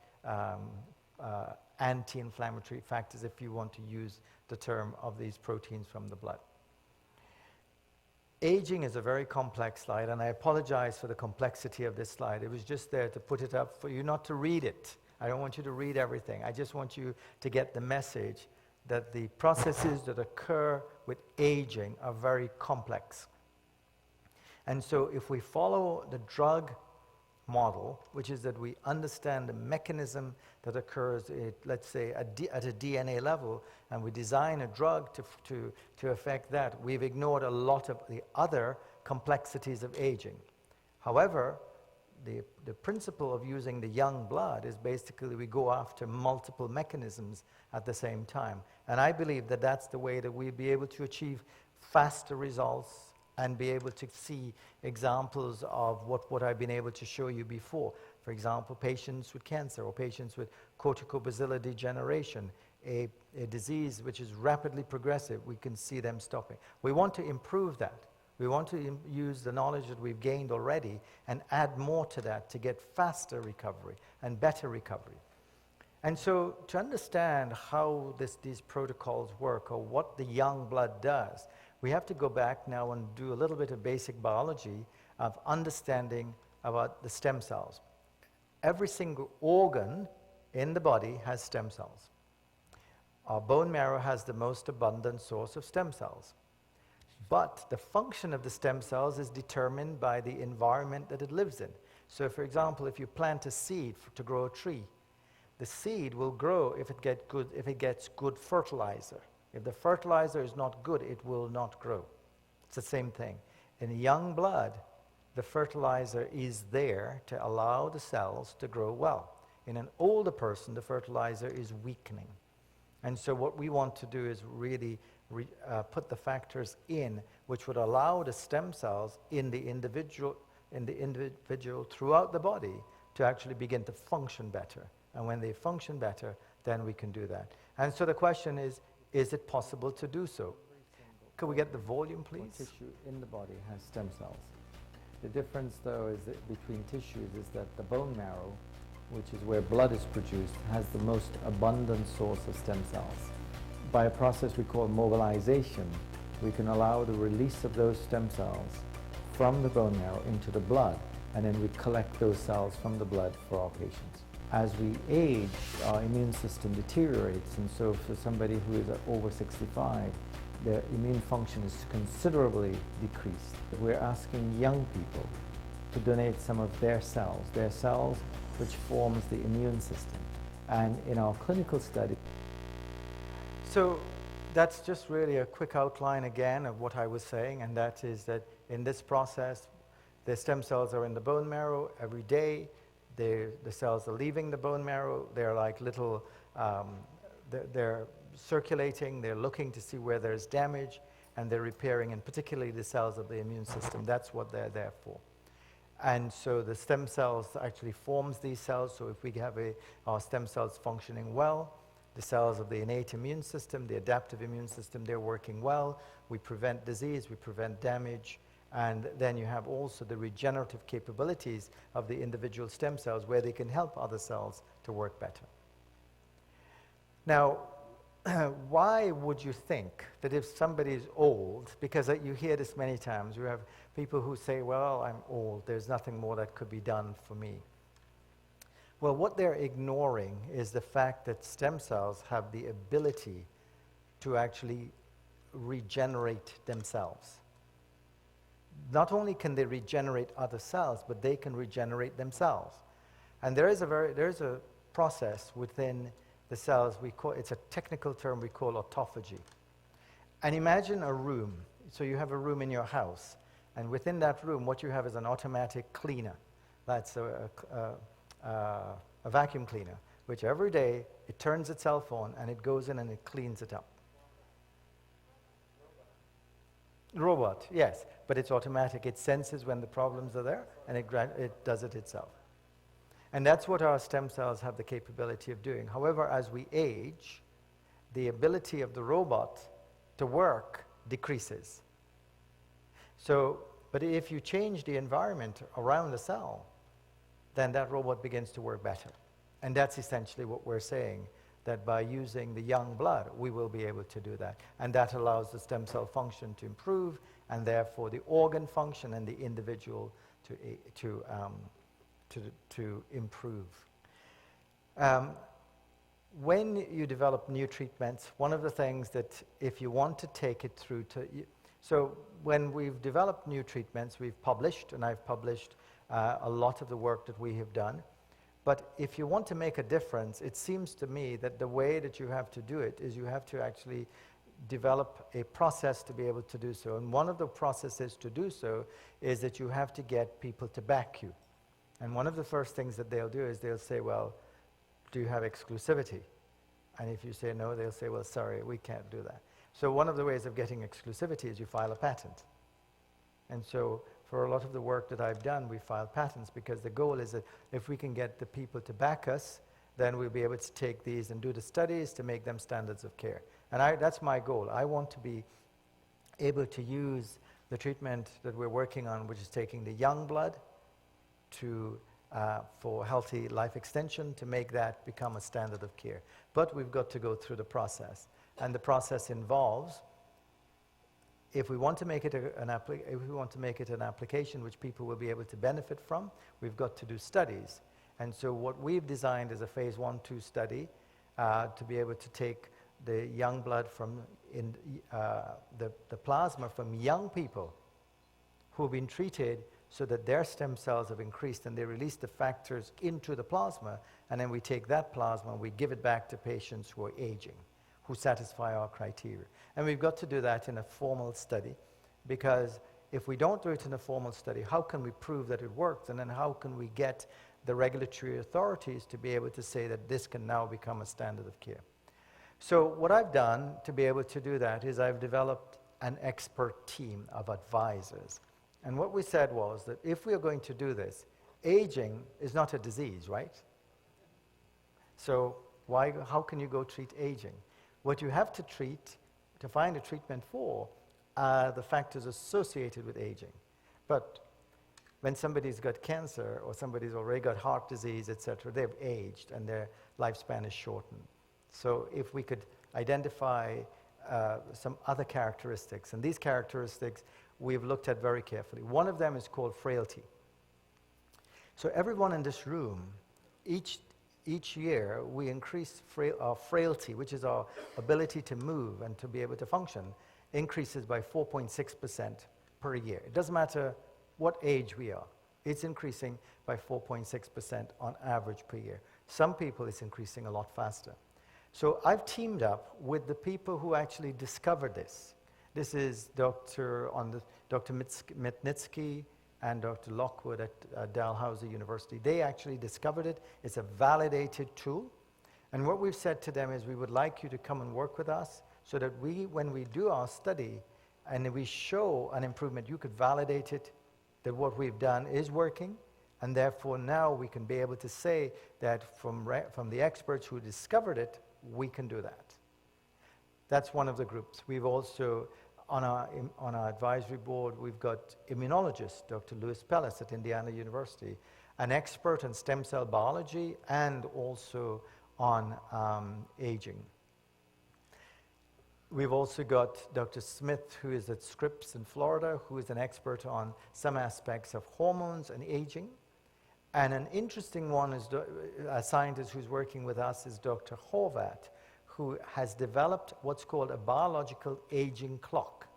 anti-inflammatory factors, if you want to use the term of these proteins from the blood. Aging is a very complex slide, and I apologize for the complexity of this slide. It was just there to put it up for you not to read it. I don't want you to read everything. I just want you to get the message that the processes that occur with aging are very complex. And so if we follow the drug model, which is that we understand the mechanism that occurs at, let's say, at a DNA level, and we design a drug to affect that, we've ignored a lot of the other complexities of aging. However, the principle of using the young blood is basically we go after multiple mechanisms at the same time. And I believe that that's the way that we'll be able to achieve faster results and be able to see examples of what I've been able to show you before. For example, patients with cancer or patients with corticobacillar degeneration, a disease which is rapidly progressive, we can see them stopping. We want to improve that. We want to use the knowledge that we've gained already and add more to that to get faster recovery and better recovery. And so to understand how these protocols work or what the young blood does, we have to go back now and do a little bit of basic biology of understanding about the stem cells. Every single organ in the body has stem cells. Our bone marrow has the most abundant source of stem cells. But the function of the stem cells is determined by the environment that it lives in. So for example, if you plant a seed to grow a tree, the seed will grow if it gets good fertilizer. If the fertilizer is not good, it will not grow. It's the same thing. In young blood, the fertilizer is there to allow the cells to grow well. In an older person, the fertilizer is weakening. And so what we want to do is really put the factors in which would allow the stem cells in the individual throughout the body to actually begin to function better. And when they function better, then we can do that. And so the question is it possible to do so? Could we get the volume, please? Tissue in the body has stem cells. The difference, though, is that between tissues is that the bone marrow, which is where blood is produced, has the most abundant source of stem cells. By a process we call mobilization, we can allow the release of those stem cells from the bone marrow into the blood, and then we collect those cells from the blood for our patients. As we age, our immune system deteriorates, and so for somebody who is over 65, their immune function is considerably decreased. We're asking young people to donate some of their cells which forms the immune system. And in our clinical study. So that's just really a quick outline again of what I was saying, and that is that in this process, the stem cells are in the bone marrow every day. The cells are leaving the bone marrow. They're like little, they're circulating, they're looking to see where there's damage, and they're repairing, and particularly the cells of the immune system. That's what they're there for. And so the stem cells actually forms these cells. So if we have our stem cells functioning well, the cells of the innate immune system, the adaptive immune system, they're working well. We prevent disease, we prevent damage, and then you have also the regenerative capabilities of the individual stem cells where they can help other cells to work better. Now, why would you think that if somebody is old, because you hear this many times, you have people who say, well, I'm old, there's nothing more that could be done for me. Well, what they're ignoring is the fact that stem cells have the ability to actually regenerate themselves. Not only can they regenerate other cells, but they can regenerate themselves. And there is a process within the cells, it's a technical term we call autophagy. And imagine a room. So you have a room in your house, and within that room, what you have is an automatic cleaner. That's a vacuum cleaner, which every day it turns itself on and it goes in and it cleans it up. Robot, yes, but it's automatic. It senses when the problems are there, and it does it itself. And that's what our stem cells have the capability of doing. However, as we age, the ability of the robot to work decreases. So, but if you change the environment around the cell, then that robot begins to work better. And that's essentially what we're saying, that by using the young blood, we will be able to do that. And that allows the stem cell function to improve, and therefore the organ function and the individual to improve. When you develop new treatments, one of the things that if you want to take it through to, so when we've developed new treatments, we've published, and I've published a lot of the work that we have done. But if you want to make a difference, it seems to me that the way that you have to do it is you have to actually develop a process to be able to do so. And one of the processes to do so is that you have to get people to back you. And one of the first things that they'll do is they'll say, well, do you have exclusivity? And if you say no, they'll say, well, sorry, we can't do that. So one of the ways of getting exclusivity is you file a patent. And so for a lot of the work that I've done, we file patents because the goal is that if we can get the people to back us, then we'll be able to take these and do the studies to make them standards of care. And that's my goal. I want to be able to use the treatment that we're working on, which is taking the young blood for healthy life extension, to make that become a standard of care. But we've got to go through the process. And the process involves, if we want to make it an application which people will be able to benefit from, we've got to do studies. And so what we've designed is a phase 1-2 study to be able to take the young blood from the plasma from young people who've been treated so that their stem cells have increased and they release the factors into the plasma, and then we take that plasma and we give it back to patients who are aging, who satisfy our criteria. And we've got to do that in a formal study, because if we don't do it in a formal study, how can we prove that it works? And then how can we get the regulatory authorities to be able to say that this can now become a standard of care. So what I've done to be able to do that is I've developed an expert team of advisors. And what we said was that if we are going to do this, aging is not a disease, right? So how can you go treat aging? What you have to treat, to find a treatment for, are the factors associated with aging. But when somebody's got cancer or somebody's already got heart disease, etc., they've aged and their lifespan is shortened. So if we could identify some other characteristics, and these characteristics we've looked at very carefully. One of them is called frailty. So everyone in this room, each year we increase our frailty, which is our ability to move and to be able to function, increases by 4.6% per year. It doesn't matter what age we are. It's increasing by 4.6% on average per year. Some people it's increasing a lot faster. So I've teamed up with the people who actually discovered this. This is Dr. Mitnitsky and Dr. Lockwood at Dalhousie University. They actually discovered it. It's a validated tool. And what we've said to them is we would like you to come and work with us so that when we do our study and we show an improvement, you could validate it, that what we've done is working. And therefore now we can be able to say that from the experts who discovered it, we can do that. That's one of the groups. We've also, on our advisory board, we've got immunologist, Dr. Louis Pellis at Indiana University, an expert in stem cell biology and also on aging. We've also got Dr. Smith, who is at Scripps in Florida, who is an expert on some aspects of hormones and aging. And an interesting one is a scientist who's working with us is Dr. Horvat, who has developed what's called a biological aging clock.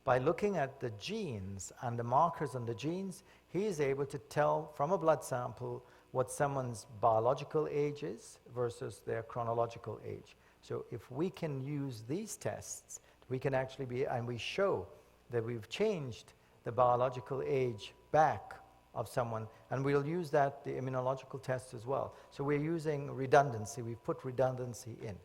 By looking at the genes and the markers on the genes, he is able to tell from a blood sample what someone's biological age is versus their chronological age. So if we can use these tests, we can actually and we show that we've changed the biological age back of someone, and we'll use the immunological test as well. So we're using redundancy. We've put redundancy in.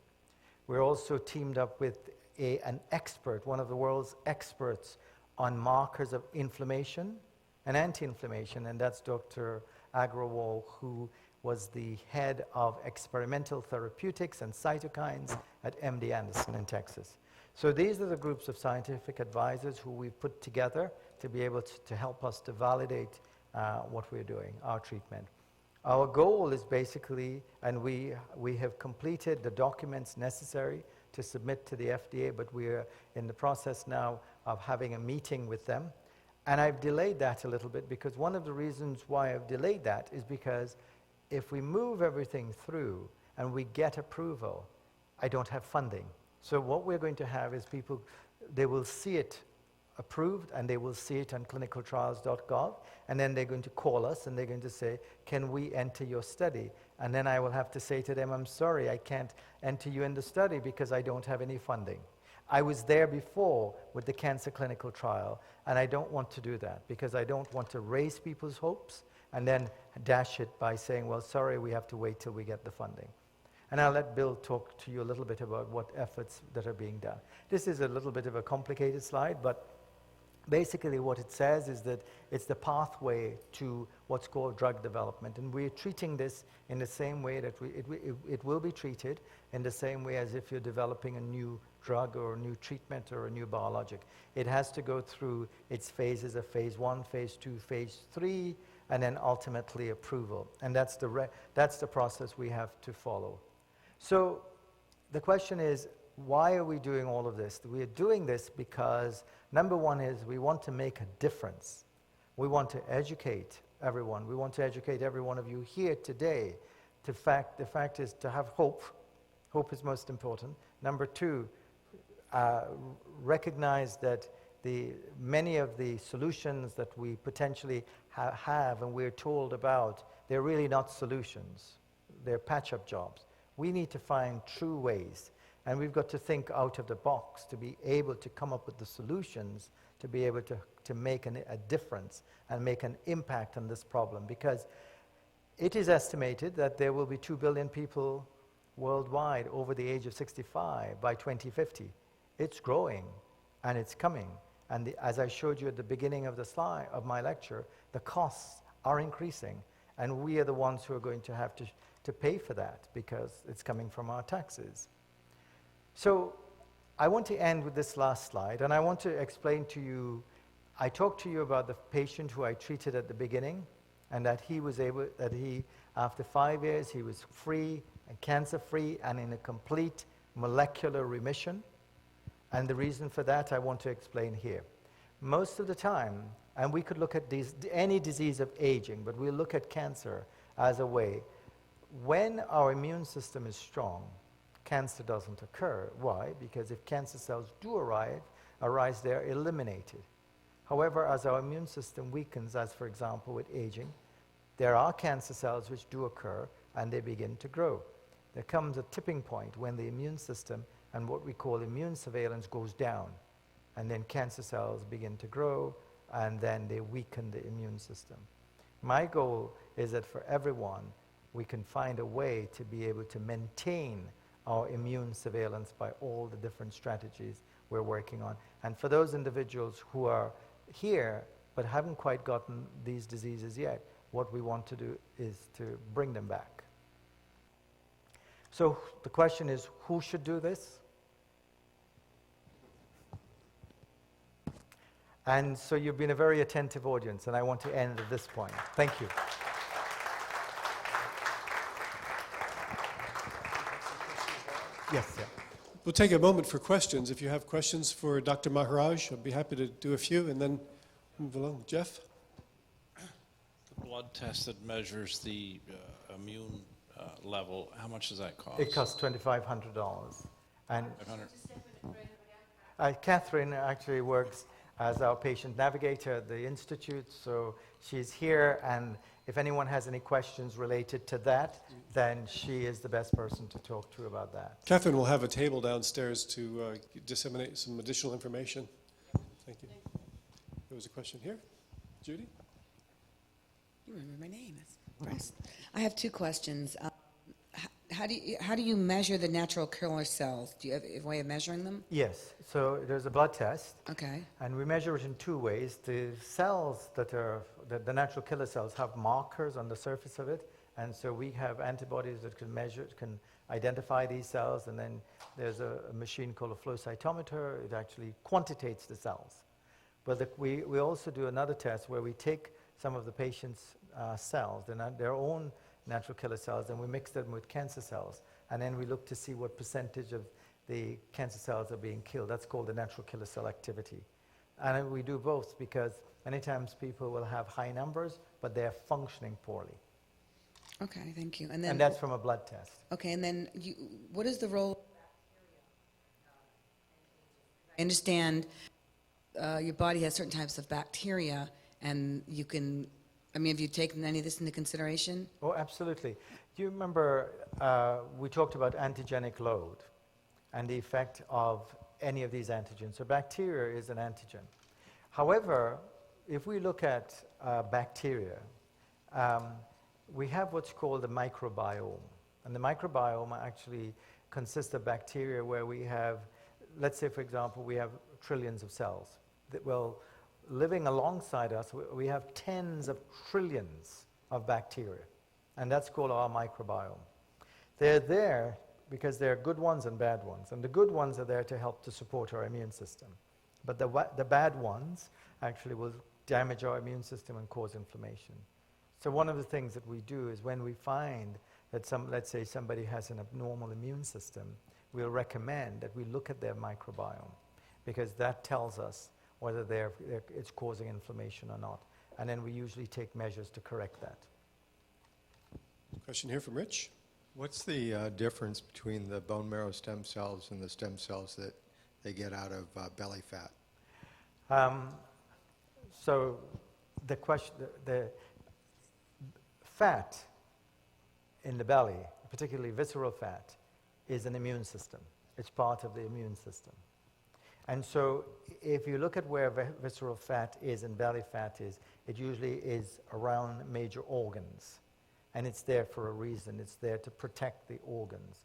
We're also teamed up with an expert, one of the world's experts on markers of inflammation and anti-inflammation, and that's Dr. Agrawal, who was the head of experimental therapeutics and cytokines at MD Anderson in Texas. So these are the groups of scientific advisors who we've put together to be able to help us to validate what we're doing, our treatment. Our goal is basically, and we have completed the documents necessary to submit to the FDA, but we're in the process now of having a meeting with them. And I've delayed that a little bit because one of the reasons why I've delayed that is because if we move everything through and we get approval, I don't have funding. So what we're going to have is people, they will see it approved and they will see it on clinicaltrials.gov, and then they're going to call us and they're going to say, can we enter your study? And then I will have to say to them, I'm sorry, I can't enter you in the study because I don't have any funding. I was there before with the cancer clinical trial, and I don't want to do that because I don't want to raise people's hopes and then dash it by saying, well, sorry, we have to wait till we get the funding. And I'll let Bill talk to you a little bit about what efforts that are being done. This is a little bit of a complicated slide, but basically what it says is that it's the pathway to what's called drug development. And we're treating this in the same way that it will be treated in the same way as if you're developing a new drug or a new treatment or a new biologic. It has to go through its phases of phase 1, phase 2, phase 3, and then ultimately approval. And that's the process we have to follow. So the question is, why are we doing all of this? We are doing this because number one is we want to make a difference. We want to educate everyone. We want to educate every one of you here today. The fact is to have hope. Hope is most important. Number two, recognize that many of the solutions that we potentially have and we're told about, they're really not solutions. They're patch-up jobs. We need to find true ways. And we've got to think out of the box to be able to come up with the solutions to be able to make a difference and make an impact on this problem. Because It is estimated that there will be 2 billion people worldwide over the age of 65 by 2050. It's growing, and it's coming. And as I showed you at the beginning of the slide of my lecture, the costs are increasing, and we are the ones who are going to have to pay for that because it's coming from our taxes. So I want to end with this last slide, and I want to explain to you, I talked to you about the patient who I treated at the beginning, and that after 5 years, he was free and cancer-free and in a complete molecular remission. And the reason for that I want to explain here. Most of the time, and we could look at any disease of aging, but we'll look at cancer as a way. When our immune system is strong, cancer doesn't occur. Why? Because if cancer cells do arise, they're eliminated. However, as our immune system weakens, as for example with aging, there are cancer cells which do occur and they begin to grow. There comes a tipping point when the immune system and what we call immune surveillance goes down, and then cancer cells begin to grow and then they weaken the immune system. My goal is that for everyone, we can find a way to be able to maintain our immune surveillance by all the different strategies we're working on. And for those individuals who are here but haven't quite gotten these diseases yet, what we want to do is to bring them back. So the question is, who should do this? And so you've been a very attentive audience, and I want to end at this point. Thank you. Yes, yeah. We'll take a moment for questions. If you have questions for Dr. Maharaj, I'd be happy to do a few and then move along. Jeff? The blood test that measures the immune level, how much does that cost? It costs $2,500. And 500. Catherine actually works as our patient navigator at the Institute, so she's here, and if anyone has any questions related to that, then she is the best person to talk to about that. Catherine will have a table downstairs to disseminate some additional information. Thank you. There was a question here. Judy? You remember my name. That's impressed. I have two questions. How do you measure the natural killer cells? Do you have a way of measuring them? Yes, so there's a blood test, Okay. and we measure it in two ways. The cells the natural killer cells have markers on the surface of it, and so we have antibodies that can identify these cells, and then there's a machine called a flow cytometer. It actually quantitates the cells. But we also do another test where we take some of the patient's cells, their own natural killer cells, and we mix them with cancer cells, and then we look to see what percentage of the cancer cells are being killed. That's called the natural killer cell activity. And we do both because many times people will have high numbers, but they're functioning poorly. Okay, thank you. And that's from a blood test. Okay, and then what is the role of bacteria? I understand your body has certain types of bacteria, and you can. I mean, have you taken any of this into consideration? Oh, absolutely. Do you remember we talked about antigenic load and the effect of any of these antigens? So bacteria is an antigen. However, if we look at bacteria, we have what's called the microbiome. And the microbiome actually consists of bacteria where we have, let's say, for example, we have trillions of cells that will living alongside us, we have tens of trillions of bacteria, and that's called our microbiome. They're there because there are good ones and bad ones, and the good ones are there to help to support our immune system. But the bad ones actually will damage our immune system and cause inflammation. So one of the things that we do is when we find that let's say somebody has an abnormal immune system, we'll recommend that we look at their microbiome, because that tells us whether it's causing inflammation or not. And then we usually take measures to correct that. Question here from Rich. What's the difference between the bone marrow stem cells and the stem cells that they get out of belly fat? So the fat in the belly, particularly visceral fat, is an immune system. It's part of the immune system. And so if you look at where visceral fat is and belly fat is, it usually is around major organs. and it's there for a reason. It's there to protect the organs.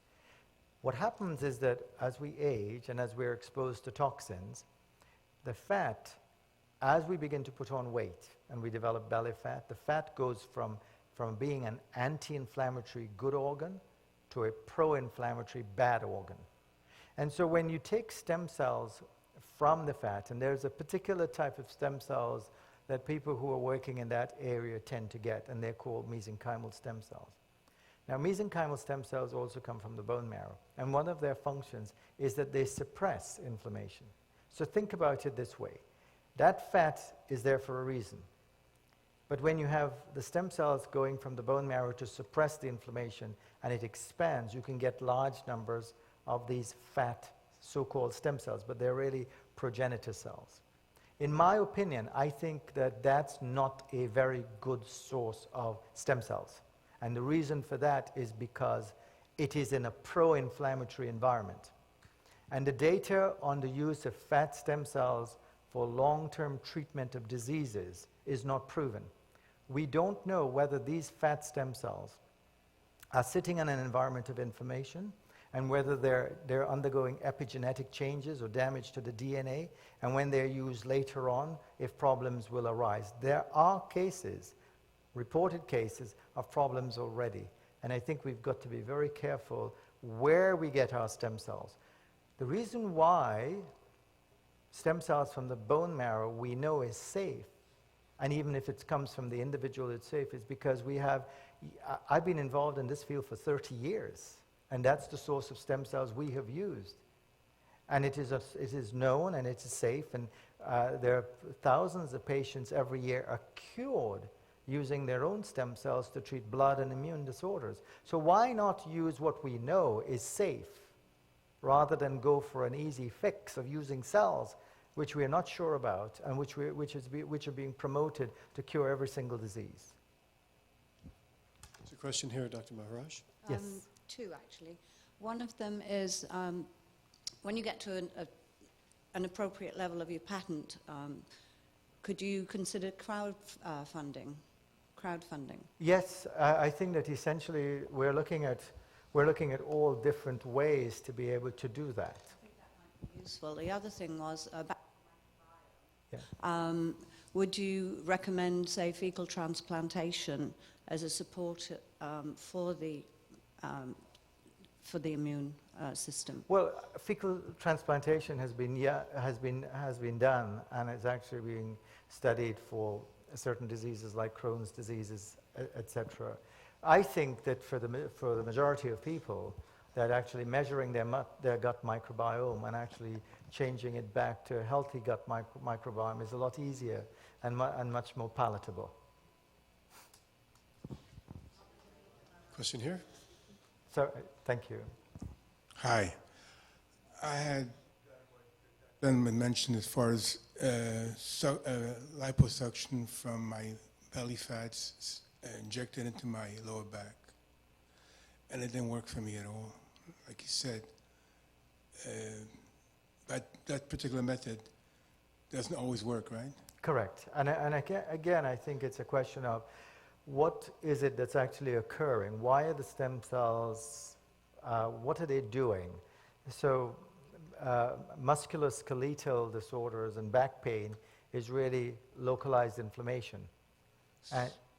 What happens is that as we age and as we're exposed to toxins, the fat, as we begin to put on weight and we develop belly fat, the fat goes from being an anti-inflammatory good organ to a pro-inflammatory bad organ. And so when you take stem cells from the fat, and there's a particular type of stem cells that people who are working in that area tend to get, and they're called mesenchymal stem cells. Now, mesenchymal stem cells also come from the bone marrow, and one of their functions is that they suppress inflammation. So think about it this way. That fat is there for a reason. But when you have the stem cells going from the bone marrow to suppress the inflammation and it expands, you can get large numbers of these fat so-called stem cells, but they're really progenitor cells. In my opinion, I think that that's not a very good source of stem cells. And the reason for that is because it is in a pro-inflammatory environment. And the data on the use of fat stem cells for long-term treatment of diseases is not proven. We don't know whether these fat stem cells are sitting in an environment of inflammation and whether they're undergoing epigenetic changes or damage to the DNA, and when they're used later on, if problems will arise. There are cases, reported cases, of problems already, and I think we've got to be very careful where we get our stem cells. The reason why stem cells from the bone marrow we know is safe, and even if it comes from the individual it's safe, is because I've been involved in this field for 30 years, and that's the source of stem cells we have used. And it is known and it is safe, and there are thousands of patients every year are cured using their own stem cells to treat blood and immune disorders. So why not use what we know is safe rather than go for an easy fix of using cells which we are not sure about and which are being promoted to cure every single disease? There's a question here, Dr. Maharaj. Yes. Two, actually. One of them is when you get to an appropriate level of your patent, could you consider crowdfunding? Yes, I think that essentially we're looking at all different ways to be able to do that. I think that might be useful. The other thing was about Yeah. would you recommend, say, fecal transplantation as a support for the immune system? Well, fecal transplantation has been done, and it's actually being studied for certain diseases like Crohn's diseases, etc. I think that for the majority of people, that actually measuring their gut microbiome and actually changing it back to a healthy gut microbiome is a lot easier and much more palatable. Question here. So, thank you. Hi. I had been mentioned as far as liposuction from my belly fats injected into my lower back. And it didn't work for me at all, like you said. But that particular method doesn't always work, right? Correct. And again, I think it's a question of what is it that's actually occurring? Why are the stem cells, what are they doing? So musculoskeletal disorders and back pain is really localized inflammation.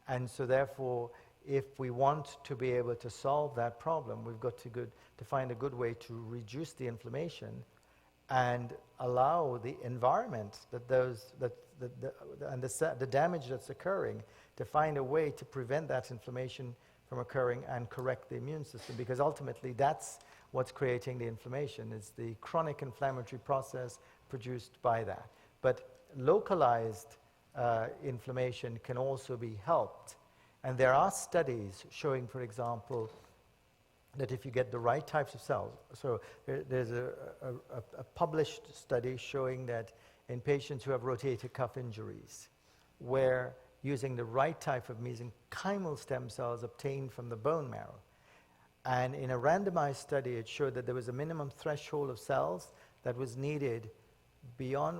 And so therefore, if we want to be able to solve that problem, we've got to find a good way to reduce the inflammation and allow the environment and the damage that's occurring to find a way to prevent that inflammation from occurring and correct the immune system, because ultimately that's what's creating the inflammation. It's the chronic inflammatory process produced by that. But localized inflammation can also be helped. And there are studies showing, for example, that if you get the right types of cells, so there's a published study showing that in patients who have rotator cuff injuries, where using the right type of mesenchymal stem cells obtained from the bone marrow, and in a randomized study it showed that there was a minimum threshold of cells that was needed beyond,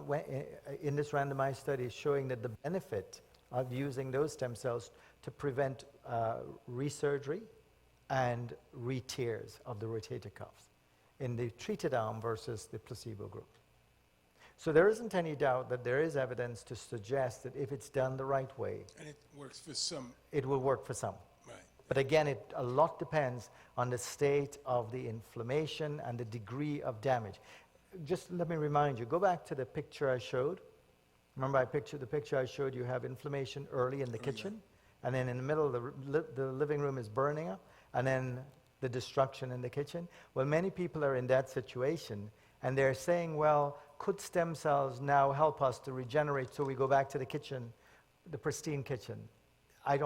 in this randomized study showing that the benefit of using those stem cells to prevent resurgery and re-tears of the rotator cuffs in the treated arm versus the placebo group. So there isn't any doubt that there is evidence to suggest that if it's done the right way, And it works for some, it will work for some. right? But again, a lot depends on the state of the inflammation and the degree of damage. Just let me remind you, go back to the picture I showed. Remember the picture I showed you have inflammation early in the kitchen, and then in the middle the living room is burning up, and then the destruction in the kitchen. Well, many people are in that situation, and they're saying, well, could stem cells now help us to regenerate so we go back to the kitchen, the pristine kitchen? I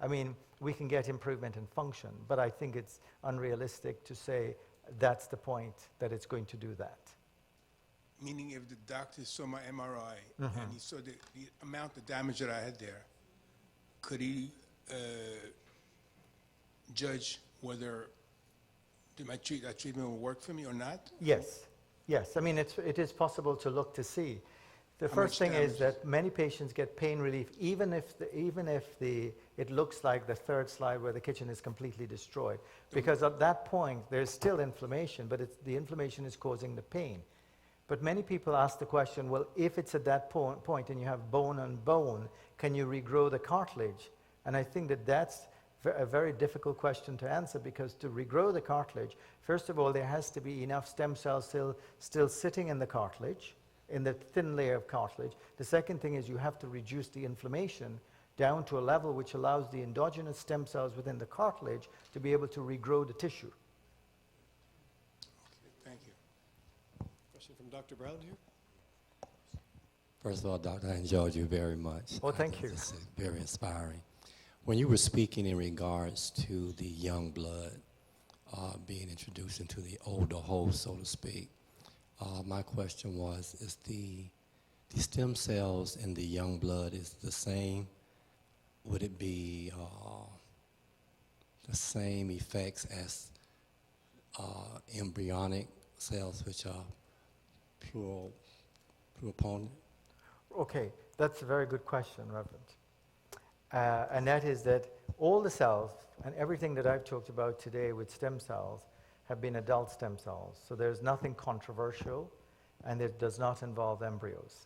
mean, we can get improvement in function, but I think it's unrealistic to say that's the point, that it's going to do that. Meaning if the doctor saw my MRI and he saw the amount of damage that I had there, could he judge whether that treatment will work for me or not? Yes, yes. I mean, it is possible to look to see. The How first much thing is damage? that many patients get pain relief, even if it looks like the third slide where the kitchen is completely destroyed. Because at that point, there's still inflammation, but the inflammation is causing the pain. But many people ask the question, well, if it's at that point and you have bone on bone, can you regrow the cartilage? And I think that that's a very difficult question to answer, because to regrow the cartilage, first of all, there has to be enough stem cells still sitting in the cartilage, in the thin layer of cartilage. The second thing is you have to reduce the inflammation down to a level which allows the endogenous stem cells within the cartilage to be able to regrow the tissue. Okay, thank you. Question from Dr. Brown here. First of all, Doctor, I enjoyed you very much. Oh, thank you. This is very inspiring. When you were speaking in regards to the young blood being introduced into the older whole, so to speak, my question was, is the stem cells in the young blood is the same? Would it be the same effects as embryonic cells, which are pluripotent? Okay, that's a very good question, Reverend. And that is that all the cells and everything that I've talked about today with stem cells have been adult stem cells. So there's nothing controversial, and it does not involve embryos.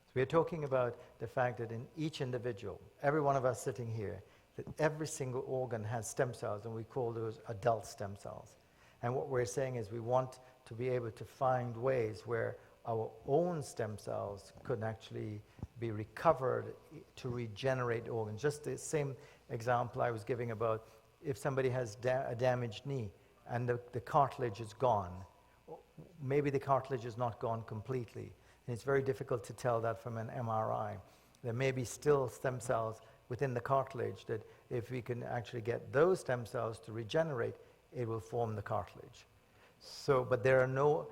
So we are talking about the fact that in each individual, every one of us sitting here, that every single organ has stem cells, and we call those adult stem cells. And what we're saying is we want to be able to find ways where our own stem cells could actually be recovered to regenerate organs. Just the same example I was giving about if somebody has a damaged knee and the cartilage is gone, maybe the cartilage is not gone completely. And it's very difficult to tell that from an MRI. There may be still stem cells within the cartilage that if we can actually get those stem cells to regenerate, it will form the cartilage. So, but there are no,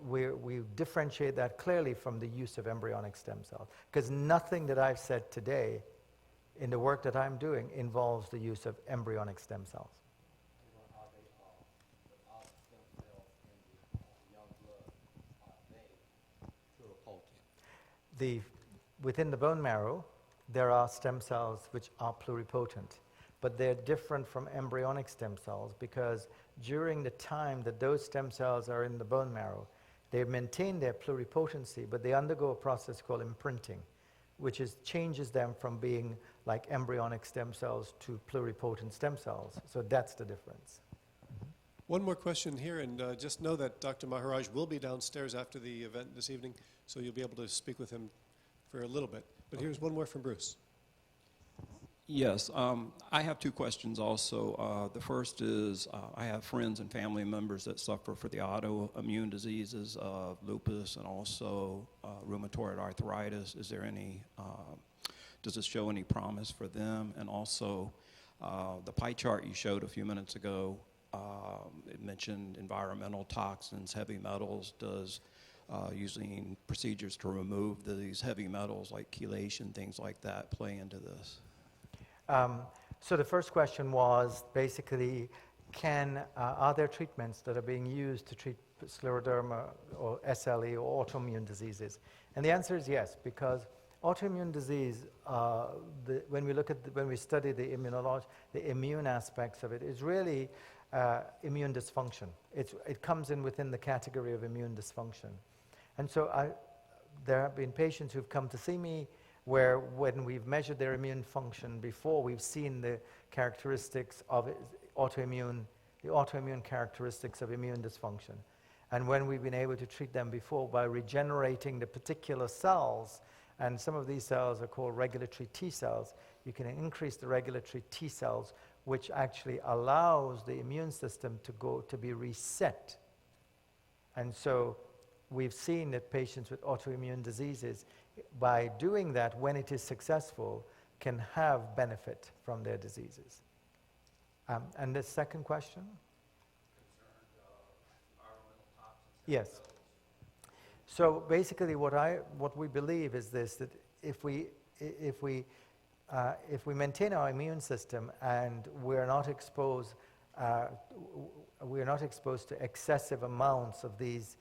we differentiate that clearly from the use of embryonic stem cells, because nothing that I've said today in the work that I'm doing involves the use of embryonic stem cells. Within the bone marrow, there are stem cells which are pluripotent, but they're different from embryonic stem cells because during the time that those stem cells are in the bone marrow, they maintain their pluripotency, but they undergo a process called imprinting, which changes them from being like embryonic stem cells to pluripotent stem cells. So that's the difference. One more question here, and just know that Dr. Maharaj will be downstairs after the event this evening, so you'll be able to speak with him for a little bit. But here's one more from Bruce. Yes, I have two questions also. The first is I have friends and family members that suffer for the autoimmune diseases of lupus and also rheumatoid arthritis. Is there any, does this show any promise for them? And also the pie chart you showed a few minutes ago, it mentioned environmental toxins, heavy metals. Does using procedures to remove these heavy metals like chelation, things like that, play into this? So the first question was basically, are there treatments that are being used to treat scleroderma or SLE or autoimmune diseases? And the answer is yes, because autoimmune disease, when we study the immune aspects of it, is really immune dysfunction. It comes in within the category of immune dysfunction. And so there have been patients who've come to see me where when we've measured their immune function before, we've seen the characteristics of the autoimmune characteristics of immune dysfunction. And when we've been able to treat them before by regenerating the particular cells, and some of these cells are called regulatory T cells, you can increase the regulatory T cells, which actually allows the immune system to be reset. And so we've seen that patients with autoimmune diseases, by doing that, when it is successful, can have benefit from their diseases. And the second question? Yes. So basically what we believe is this, that if we maintain our immune system and we're not exposed to excessive amounts of these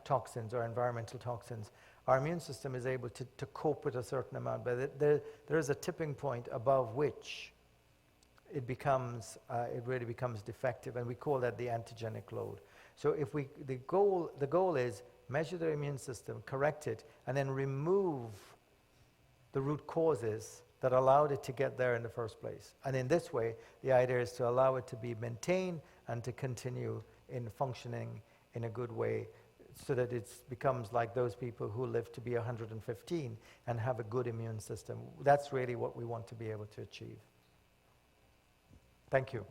toxins or environmental toxins, our immune system is able to cope with a certain amount, but there is a tipping point above which it really becomes defective, and we call that the antigenic load. So the goal is measure the immune system, correct it, and then remove the root causes that allowed it to get there in the first place. And in this way, the idea is to allow it to be maintained and to continue in functioning in a good way, so that it becomes like those people who live to be 115 and have a good immune system. That's really what we want to be able to achieve. Thank you.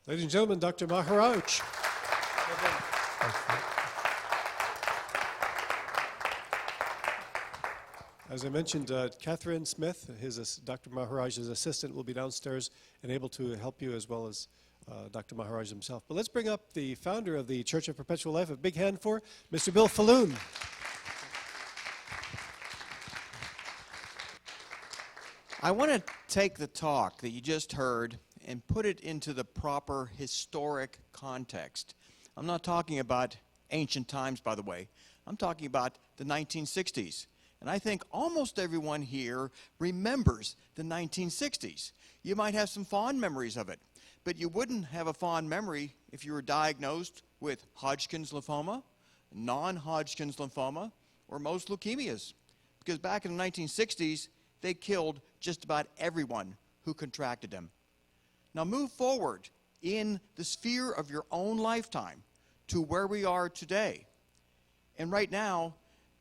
Ladies and gentlemen, Dr. Maharaj. As I mentioned, Catherine Smith, Dr. Maharaj's assistant, will be downstairs and able to help you, as well as Dr. Maharaj himself. But let's bring up the founder of the Church of Perpetual Life. A big hand for Mr. Bill Falloon. I want to take the talk that you just heard and put it into the proper historic context. I'm not talking about ancient times, by the way. I'm talking about the 1960s. And I think almost everyone here remembers the 1960s. You might have some fond memories of it, but you wouldn't have a fond memory if you were diagnosed with Hodgkin's lymphoma, non-Hodgkin's lymphoma, or most leukemias. Because back in the 1960s, they killed just about everyone who contracted them. Now move forward in the sphere of your own lifetime to where we are today. And right now,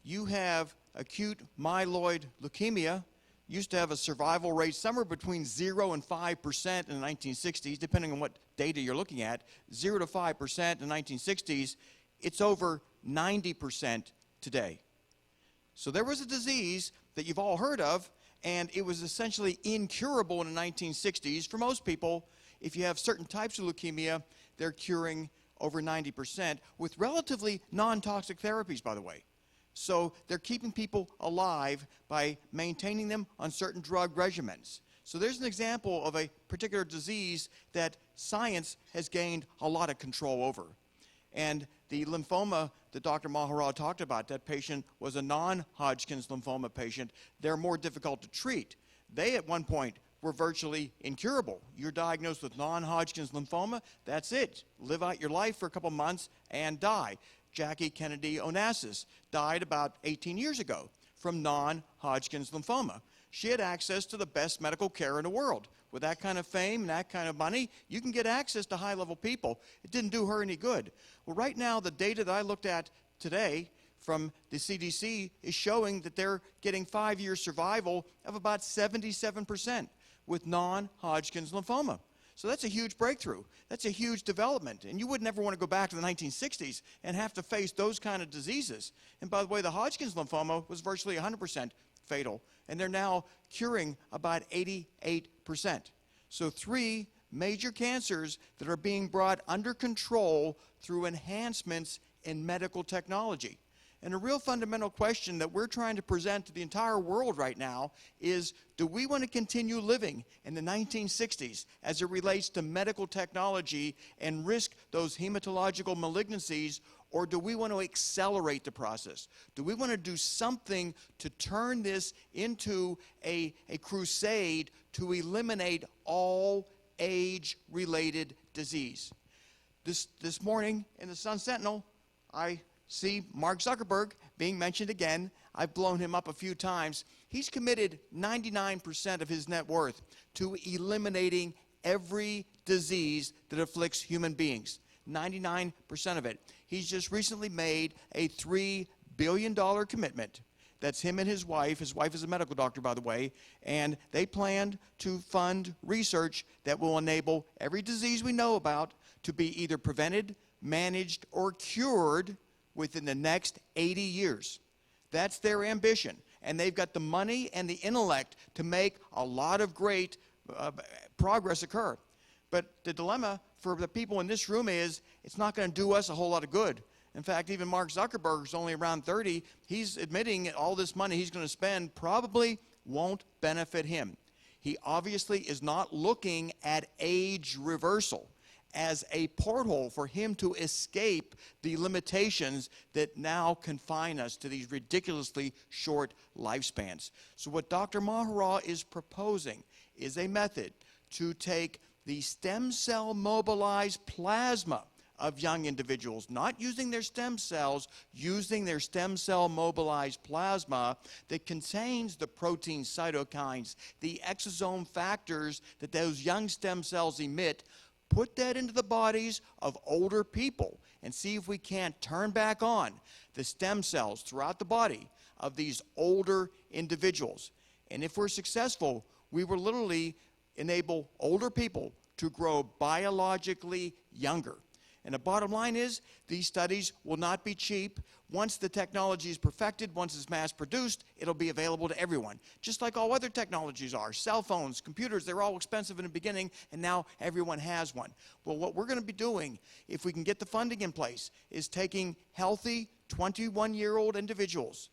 you have acute myeloid leukemia. Used to have a survival rate somewhere between 0 and 5% in the 1960s, depending on what data you're looking at. 0 to 5% in the 1960s. It's over 90% today. So there was a disease that you've all heard of, and it was essentially incurable in the 1960s. For most people, if you have certain types of leukemia, they're curing over 90% with relatively non-toxic therapies, by the way. So they're keeping people alive by maintaining them on certain drug regimens. So there's an example of a particular disease that science has gained a lot of control over. And the lymphoma that Dr. Maharaj talked about, that patient was a non-Hodgkin's lymphoma patient. They're more difficult to treat. They, at one point, were virtually incurable. You're diagnosed with non-Hodgkin's lymphoma, that's it. Live out your life for a couple months and die. Jackie Kennedy Onassis died about 18 years ago from non-Hodgkin's lymphoma. She had access to the best medical care in the world. With that kind of fame and that kind of money, you can get access to high-level people. It didn't do her any good. Well, right now, the data that I looked at today from the CDC is showing that they're getting 5-year survival of about 77% with non-Hodgkin's lymphoma. So that's a huge breakthrough. That's a huge development. And you would never want to go back to the 1960s and have to face those kind of diseases. And by the way, the Hodgkin's lymphoma was virtually 100% fatal. And they're now curing about 88%. So 3 major cancers that are being brought under control through enhancements in medical technology. And a real fundamental question that we're trying to present to the entire world right now is, do we want to continue living in the 1960s as it relates to medical technology and risk those hematological malignancies, Or do we want to accelerate the process? Do we want to do something to turn this into a crusade to eliminate all age-related disease? This morning in the Sun Sentinel, I see Mark Zuckerberg being mentioned again. I've blown him up a few times. He's committed 99% of his net worth to eliminating every disease that afflicts human beings. 99% of it. He's just recently made a $3 billion commitment. That's him and his wife. His wife is a medical doctor, by the way, and they planned to fund research that will enable every disease we know about to be either prevented, managed, or cured within the next 80 years. That's their ambition, and they've got the money and the intellect to make a lot of great progress occur. But the dilemma for the people in this room is it's not going to do us a whole lot of good. In fact, even Mark Zuckerberg is only around 30. He's admitting all this money he's going to spend probably won't benefit him. He obviously is not looking at age reversal as a porthole for him to escape the limitations that now confine us to these ridiculously short lifespans. So what Dr. Maharaj is proposing is a method to take the stem cell mobilized plasma of young individuals, not using their stem cells, using their stem cell mobilized plasma that contains the protein cytokines, the exosome factors that those young stem cells emit, put that into the bodies of older people and see if we can't turn back on the stem cells throughout the body of these older individuals. And if we're successful, we will literally enable older people to grow biologically younger. And the bottom line is, these studies will not be cheap. Once the technology is perfected, once it's mass-produced, it'll be available to everyone. Just like all other technologies are. Cell phones, computers, they're all expensive in the beginning, and now everyone has one. Well, what we're going to be doing, if we can get the funding in place, is taking healthy 21-year-old individuals,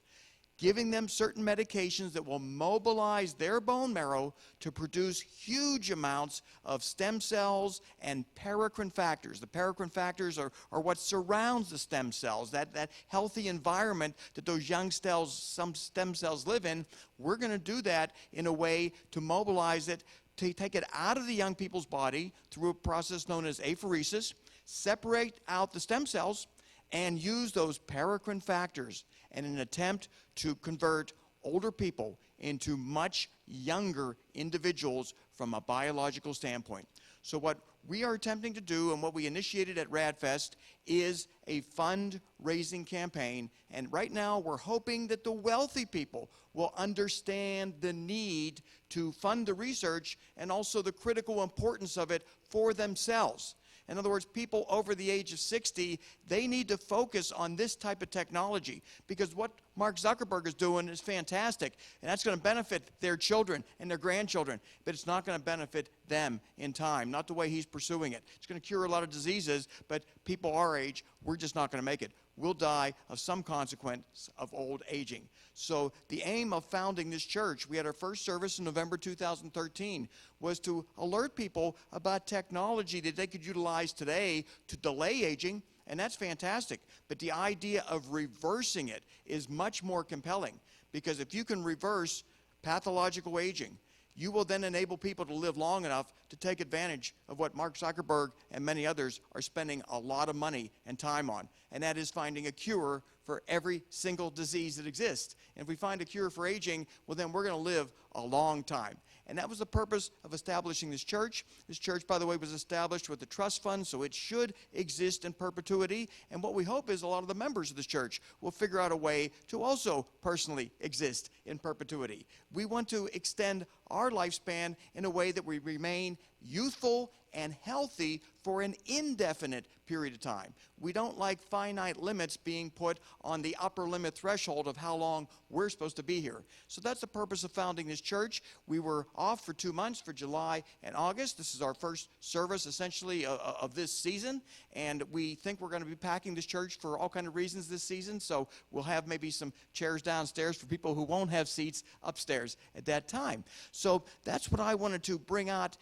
giving them certain medications that will mobilize their bone marrow to produce huge amounts of stem cells and paracrine factors. The paracrine factors are what surrounds the stem cells, that healthy environment that those young cells, some stem cells live in. We're going to do that in a way to mobilize it, to take it out of the young people's body through a process known as apheresis, separate out the stem cells, and use those paracrine factors in an attempt to convert older people into much younger individuals from a biological standpoint. So what we are attempting to do and what we initiated at RadFest is a fundraising campaign, and right now we're hoping that the wealthy people will understand the need to fund the research and also the critical importance of it for themselves. In other words, people over the age of 60, they need to focus on this type of technology because what Mark Zuckerberg is doing is fantastic, and that's going to benefit their children and their grandchildren, but it's not going to benefit them in time, not the way he's pursuing it. It's going to cure a lot of diseases, but people our age, we're just not going to make it. We'll die of some consequence of old aging. So the aim of founding this church, we had our first service in November 2013, was to alert people about technology that they could utilize today to delay aging, and that's fantastic. But the idea of reversing it is much more compelling, because if you can reverse pathological aging, you will then enable people to live long enough to take advantage of what Mark Zuckerberg and many others are spending a lot of money and time on, and that is finding a cure for every single disease that exists. And if we find a cure for aging, well, then we're going to live a long time. And that was the purpose of establishing this church. This church, by the way, was established with a trust fund, so it should exist in perpetuity. And what we hope is a lot of the members of this church will figure out a way to also personally exist in perpetuity. We want to extend our lifespan in a way that we remain youthful and healthy for an indefinite period of time. We don't like finite limits being put on the upper limit threshold of how long we're supposed to be here. So that's the purpose of founding this church. We were off for 2 months for July and August. This is our first service essentially of this season, and we think we're going to be packing this church for all kinds of reasons this season. So we'll have maybe some chairs downstairs for people who won't have seats upstairs at that time. So that's what I wanted to bring out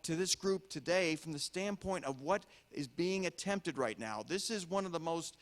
to this group today from the standpoint of what is being attempted right now. This is one of the most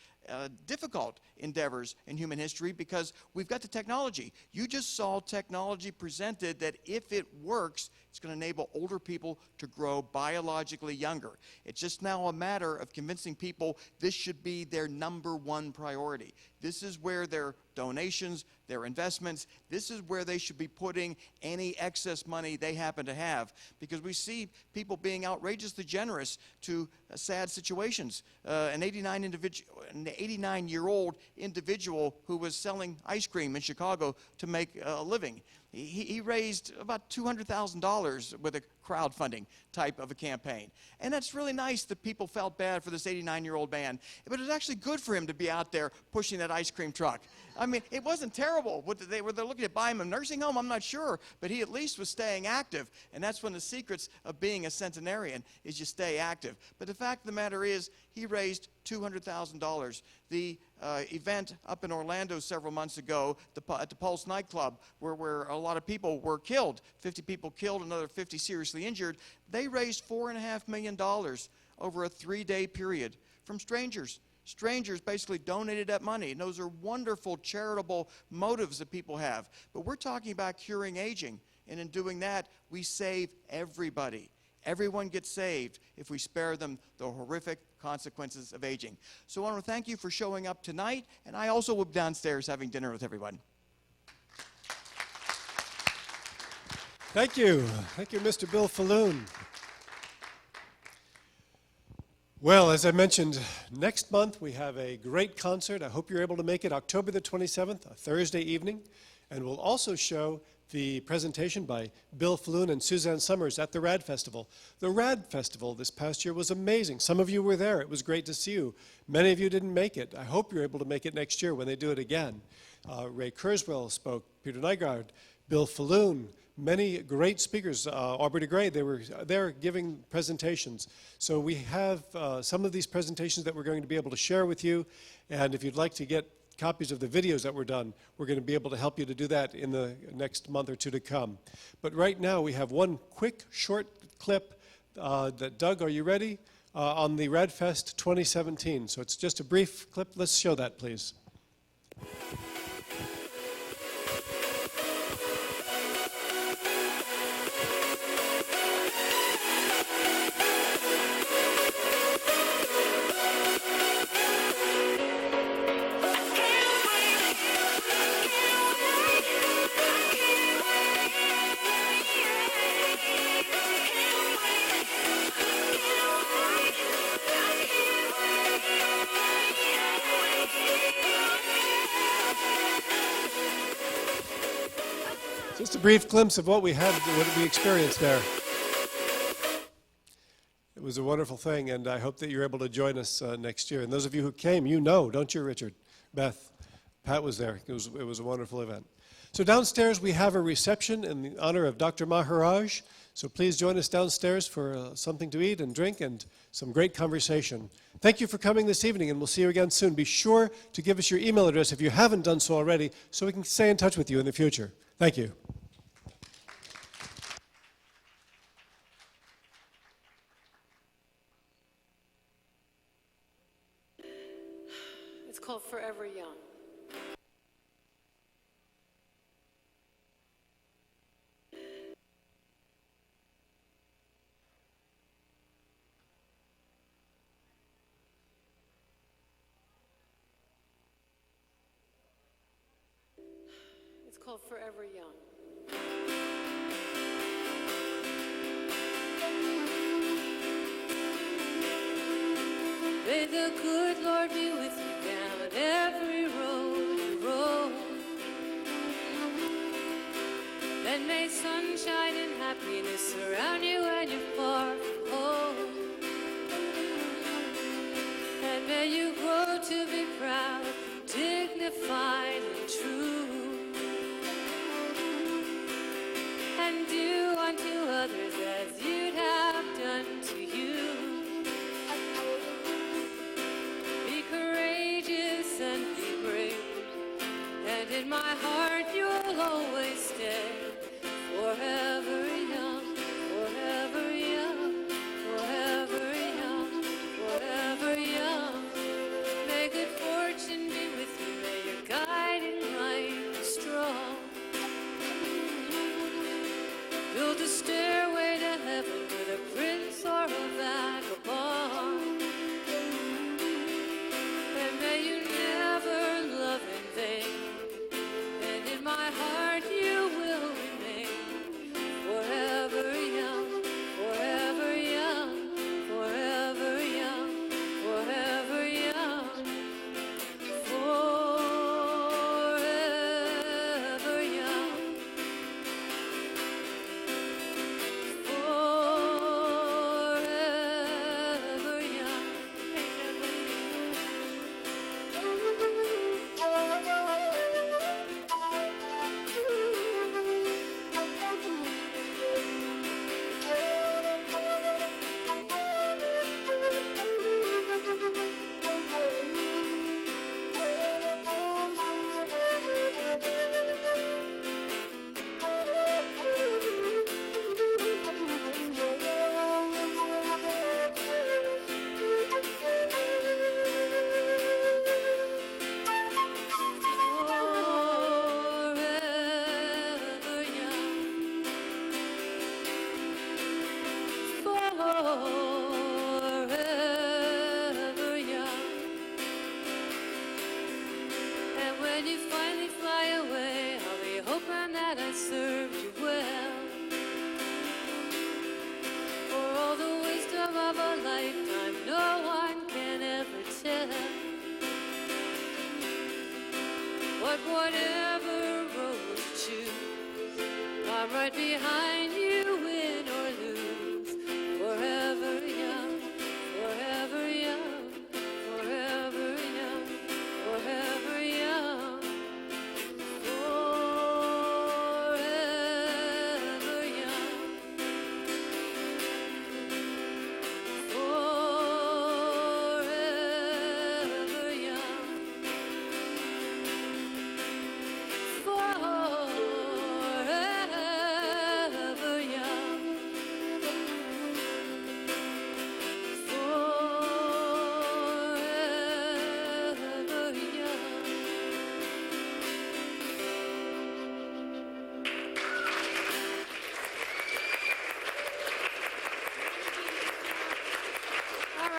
difficult endeavors in human history because we've got the technology. You just saw technology presented that if it works, it's going to enable older people to grow biologically younger. It's just now a matter of convincing people this should be their #1 priority. This is where their donations, their investments, this is where they should be putting any excess money they happen to have, because we see people being outrageously generous to sad situations. An 89-year-old individual who was selling ice cream in Chicago to make a living. He raised about $200,000 with a crowdfunding type of a campaign. And that's really nice that people felt bad for this 89-year-old man. But it was actually good for him to be out there pushing that ice cream truck. I mean, it wasn't terrible. Were they looking to buy him a nursing home? I'm not sure. But he at least was staying active. And that's one of the secrets of being a centenarian, is you stay active. But the fact of the matter is, he raised $200,000. The event up in Orlando several months ago at the Pulse nightclub, where a lot of people were killed, 50 people killed, another 50 seriously injured, they raised $4.5 million over a 3-day period from strangers. Strangers basically donated that money, and those are wonderful charitable motives that people have. But we're talking about curing aging, and in doing that, we save everybody. Everyone gets saved if we spare them the horrific consequences of aging. So I want to thank you for showing up tonight, and I also will be downstairs having dinner with everyone. Thank you. Thank you, Mr. Bill Falloon. Well, as I mentioned, next month we have a great concert. I hope you're able to make it October the 27th, a Thursday evening. And we'll also show the presentation by Bill Falloon and Suzanne Summers at the RAD Festival. The RAD Festival this past year was amazing. Some of you were there. It was great to see you. Many of you didn't make it. I hope you're able to make it next year when they do it again. Ray Kurzweil spoke, Peter Nygaard, Bill Falloon, many great speakers, Aubrey de Grey, they were there giving presentations. So we have some of these presentations that we're going to be able to share with you, and if you'd like to get copies of the videos that were done, we're going to be able to help you to do that in the next month or two to come. But right now we have one quick short clip that, Doug, are you ready? On the RadFest 2017. So it's just a brief clip. Let's show that, please. Just a brief glimpse of what we had, what we experienced there. It was a wonderful thing, and I hope that you're able to join us next year. And those of you who came, you know, don't you, Richard? Beth, Pat was there. It was a wonderful event. So downstairs we have a reception in honor of Dr. Maharaj. So please join us downstairs for something to eat and drink and some great conversation. Thank you for coming this evening, and we'll see you again soon. Be sure to give us your email address if you haven't done so already, so we can stay in touch with you in the future. Thank you. It's called Forever Young. It's called Forever Young. May the good Lord be with you down every road you roll. And may sunshine and happiness surround you when you're far from home. And may you grow to be proud, dignified and true. And do unto others as you'd have done to you. Be courageous and be brave, and in my heart you'll always stay. Forever young, forever young, forever young, forever young. May good fortune build a stairway to heaven with a prince or a vagabond. And may you never love in vain. And in my heart you will remain forever young, forever young, forever young, forever young, forever young, forever young. Forever young, forever young. And when you finally fly away, I'll be hoping that I served you well. For all the wisdom of a lifetime, no one can ever tell. But whatever road you choose, I'm right behind you.